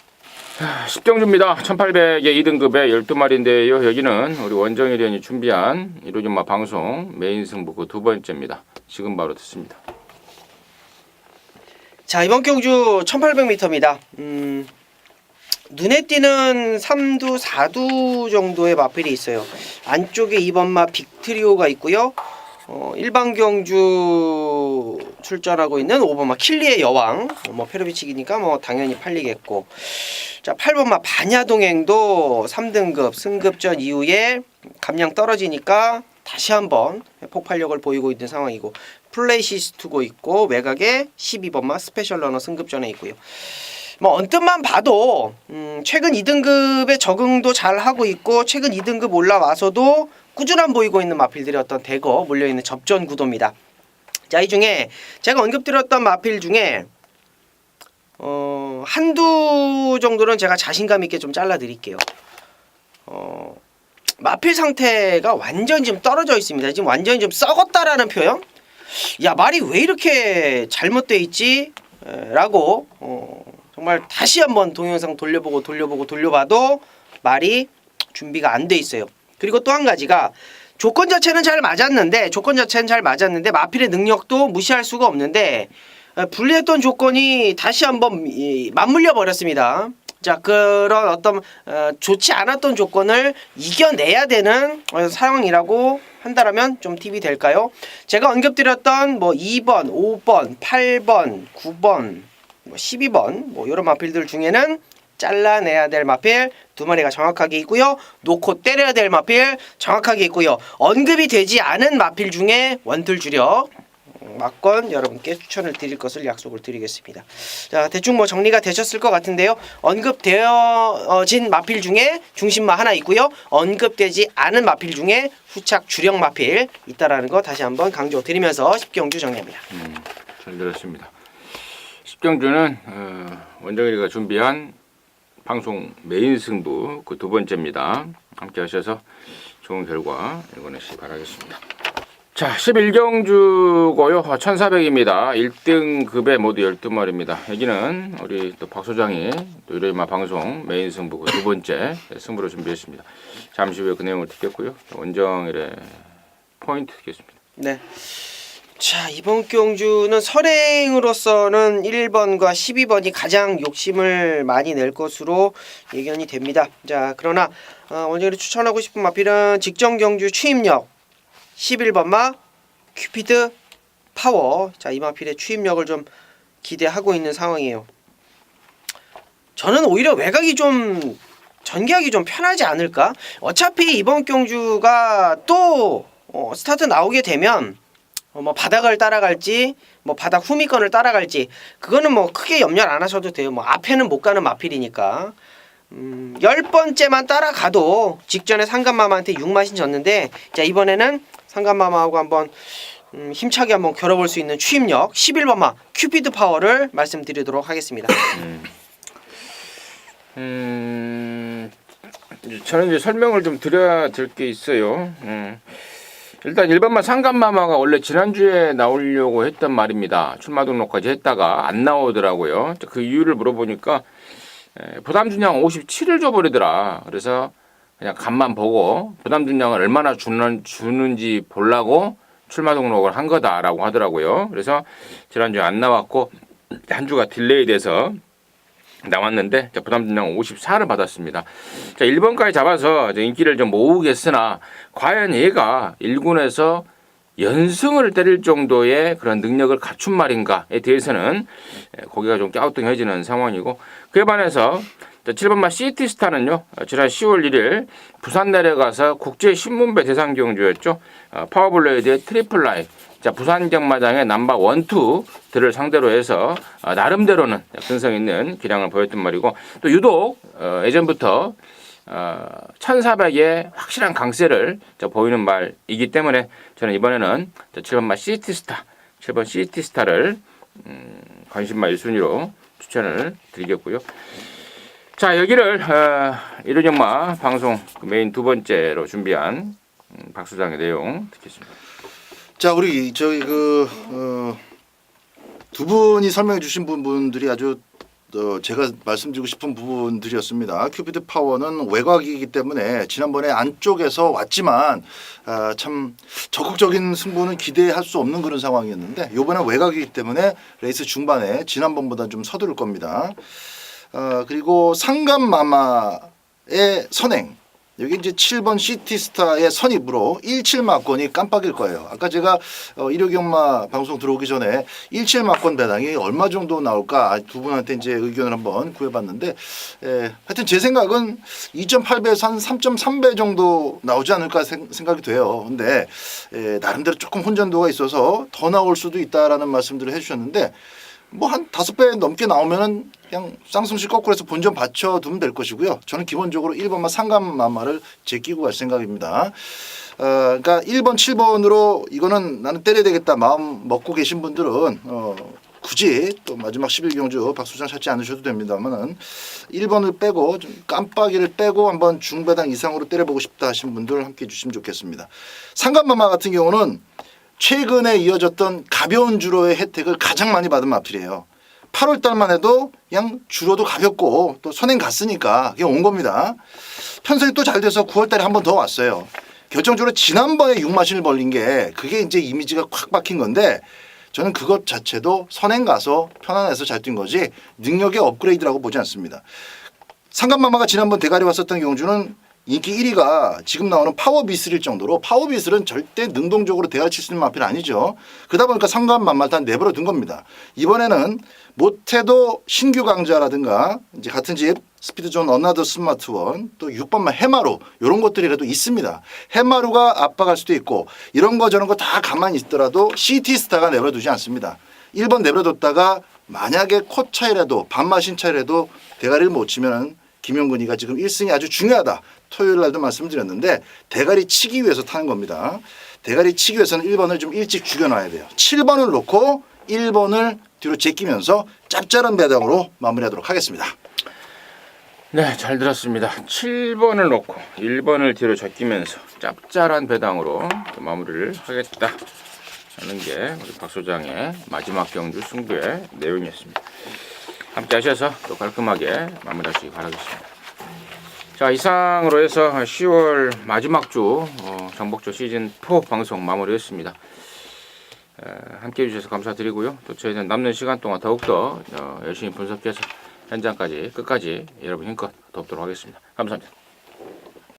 10경주입니다. 1800의 2등급의 12마리인데요. 여기는 우리 원정일 의원이 준비한 이루준마 방송 메인 승부 그 두 번째입니다. 지금 바로 듣습니다. 자 이번 경주 1800m입니다. 눈에 띄는 3두, 4두 정도의 마필이 있어요. 안쪽에 2번마 빅트리오가 있고요. 일반 경주 출전하고 있는 5번마 킬리의 여왕, 페르비치기니까 당연히 팔리겠고. 자 8번마 반야동행도 3등급 승급전 이후에 감량 떨어지니까 다시 한번 폭발력을 보이고 있는 상황이고 플레이시스 투고 있고 외곽에 12번마 스페셜 러너 승급전에 있고요. 언뜻만 봐도 최근 2등급에 적응도 잘 하고 있고 최근 2등급 올라와서도 꾸준한 보이고 있는 마필들이 어떤 대거 몰려있는 접전 구도입니다. 자, 이 중에 제가 언급드렸던 마필 중에 한두 정도는 제가 자신감 있게 좀 잘라드릴게요. 마필 상태가 완전히 좀 떨어져 있습니다. 지금 완전히 좀 썩었다라는 표현? 야, 말이 왜 이렇게 잘못돼 있지? 라고 정말 다시 한번 동영상 돌려봐도 말이 준비가 안 돼 있어요. 그리고 또 한 가지가 조건 자체는 잘 맞았는데 마필의 능력도 무시할 수가 없는데 불리했던 조건이 다시 한번 맞물려 버렸습니다. 자, 그런 어떤 좋지 않았던 조건을 이겨내야 되는 상황이라고 한다라면 좀 팁이 될까요? 제가 언급드렸던 뭐 2번, 5번, 8번, 9번, 뭐 12번 뭐 이런 마필들 중에는 잘라내야 될 마필 두 마리가 정확하게 있고요. 놓고 때려야 될 마필 정확하게 있고요. 언급이 되지 않은 마필 중에 원툴 주력 막건 여러분께 추천을 드릴 것을 약속을 드리겠습니다. 자, 대충 뭐 정리가 되셨을 것 같은데요. 언급되어진 마필 중에 중심마 하나 있고요. 언급되지 않은 마필 중에 후착 주력 마필 있다라는 거 다시 한번 강조드리면서 10경주 정리합니다. 잘 들었습니다. 10경주는 원정일이가 준비한 방송 메인 승부 그 두 번째입니다. 함께 하셔서 좋은 결과 이뤄내시기 바라겠습니다. 자, 11경주고요. 1400입니다. 1등급에 모두 12마리입니다. 여기는 우리 또 박 소장이 또 일요일마 방송 메인 승부 그 두 번째 승부로 준비했습니다. 잠시 후에 그 내용을 듣겠고요. 원정일의 포인트 듣겠습니다. 네. 자, 이번 경주는 선행으로서는 1번과 12번이 가장 욕심을 많이 낼 것으로 예견이 됩니다. 자, 그러나 원정일이 추천하고 싶은 마필은 직전 경주 추임력 11번마 큐피드 파워. 자, 이 마필의 추임력을 좀 기대하고 있는 상황이에요. 저는 오히려 외곽이 좀 전개하기 좀 편하지 않을까? 어차피 이번 경주가 또 스타트 나오게 되면 뭐 바닥을 따라갈지 뭐 바닥 후미권을 따라갈지 그거는 뭐 크게 염려 안 하셔도 돼요. 뭐 앞에는 못 가는 마필이니까 10번째만 따라가도 직전에 상간마마한테 6마신 졌는데, 자, 이번에는 상간마마하고 한번 힘차게 한번 겨뤄볼 수 있는 추임력 11번마 큐피드 파워를 말씀드리도록 하겠습니다. 저는 이제 설명을 좀 드려야 될 게 있어요. 일단 1번마 상간마마가 원래 지난주에 나오려고 했던 말입니다. 출마 등록까지 했다가 안 나오더라고요. 그 이유를 물어보니까 부담 준양 57을 줘버리더라. 그래서 그냥 간만 보고 부담 준양을 얼마나 주는지 보려고 출마 등록을 한 거다라고 하더라고요. 그래서 지난주에 안 나왔고 한 주가 딜레이 돼서 나왔는데 부담 준양 54를 받았습니다. 자, 1번까지 잡아서 인기를 좀 모으겠으나 과연 얘가 1군에서 연승을 때릴 정도의 그런 능력을 갖춘 말인가에 대해서는 고개가 좀 갸우뚱해지는 상황이고, 그에 반해서 7번마 시티스타는요, 지난 10월 1일 부산 내려가서 국제신문배 대상 경주였죠. 파워블레이드의 트리플라이, 자, 부산 경마장의 넘버 1, 2들을 상대로 해서 나름대로는 근성 있는 기량을 보였단 말이고, 또 유독 예전부터 1400의 확실한 강세를 보이는 말이기 때문에 저는 이번에는 7번마 시티스타, 7번 시티스타를 관심마 1순위로 추천을 드리겠고요. 자, 여기를 일요정마 방송 메인 두 번째로 준비한 박 소장의 내용 듣겠습니다. 자, 우리 저희 두 분이 설명해 주신 부분들이 아주 제가 말씀드리고 싶은 부분들이었습니다. 큐피드 파워는 외곽이기 때문에 지난번에 안쪽에서 왔지만 참 적극적인 승부는 기대할 수 없는 그런 상황이었는데, 이번엔 외곽이기 때문에 레이스 중반에 지난번보다 좀 서두를 겁니다. 그리고 상간마마의 선행, 여기 이제 7번 시티스타의 선입으로 17막권이 깜빡일 거예요. 아까 제가 일요경마 방송 들어오기 전에 17막권 배당이 얼마 정도 나올까 두 분한테 이제 의견을 한번 구해봤는데, 하여튼 제 생각은 2.8배에서 한 3.3배 정도 나오지 않을까 생각이 돼요. 근데 나름대로 조금 혼전도가 있어서 더 나올 수도 있다라는 말씀들을 해주셨는데, 뭐 한 5배 넘게 나오면은 그냥 쌍승시 거꾸로 해서 본전 받쳐두면 될 것이고요. 저는 기본적으로 1번마 상간마마를 제끼고 갈 생각입니다. 그러니까 1번, 7번으로 이거는 나는 때려야 되겠다 마음 먹고 계신 분들은 굳이 또 마지막 11경주 박수장 찾지 않으셔도 됩니다만은 1번을 빼고 좀 깜빡이를 빼고 한번 중배당 이상으로 때려보고 싶다 하신 분들 함께 해주시면 좋겠습니다. 상간마마 같은 경우는 최근에 이어졌던 가벼운 주로의 혜택을 가장 많이 받은 마필이에요. 8월 달만 해도 그냥 주로도 가볍고 또 선행 갔으니까 그냥 온 겁니다. 편성이 또 잘 돼서 9월 달에 한 번 더 왔어요. 결정적으로 지난번에 6마신을 벌린 게 그게 이제 이미지가 콱 박힌 건데, 저는 그것 자체도 선행 가서 편안해서 잘 뛴 거지 능력의 업그레이드라고 보지 않습니다. 상간마마가 지난번 대가리 왔었던 경주는 인기 1위가 지금 나오는 파워비슬일 정도로 파워비슬은 절대 능동적으로 대가리 칠 수 있는 마필 아니죠. 그러다 보니까 상간마마를 다 내버려 둔 겁니다. 이번에는 못해도 신규 강자라든가 이제 같은 집 스피드존 어나더 스마트원 또 6번만 해마루 이런 것들이라도 있습니다. 해마루가 압박할 수도 있고 이런 거 저런 거 다 가만히 있더라도 시티스타가 내버려 두지 않습니다. 1번 내버려 뒀다가 만약에 코 차이라도 반마신 차이라도 대가리를 못 치면 김용근이가 지금 1승이 아주 중요하다. 토요일 날도 말씀드렸는데 대가리 치기 위해서 타는 겁니다. 대가리 치기 위해서는 1번을 좀 일찍 죽여놔야 돼요. 7번을 놓고 1번을 뒤로 제끼면서 짭짤한 배당으로 마무리하도록 하겠습니다. 네, 잘 들었습니다. 7번을 놓고 1번을 뒤로 제끼면서 짭짤한 배당으로 마무리를 하겠다 하는 게 우리 박 소장의 마지막 경주 승부의 내용이었습니다. 함께 하셔서 또 깔끔하게 마무리하시기 바라겠습니다. 자, 이상으로 해서 10월 마지막 주 정복조 시즌4 방송 마무리했습니다. 함께 해주셔서 감사드리고요. 또 저희는 남는 시간 동안 더욱더 열심히 분석해서 현장까지 끝까지 여러분 힘껏 돕도록 하겠습니다. 감사합니다.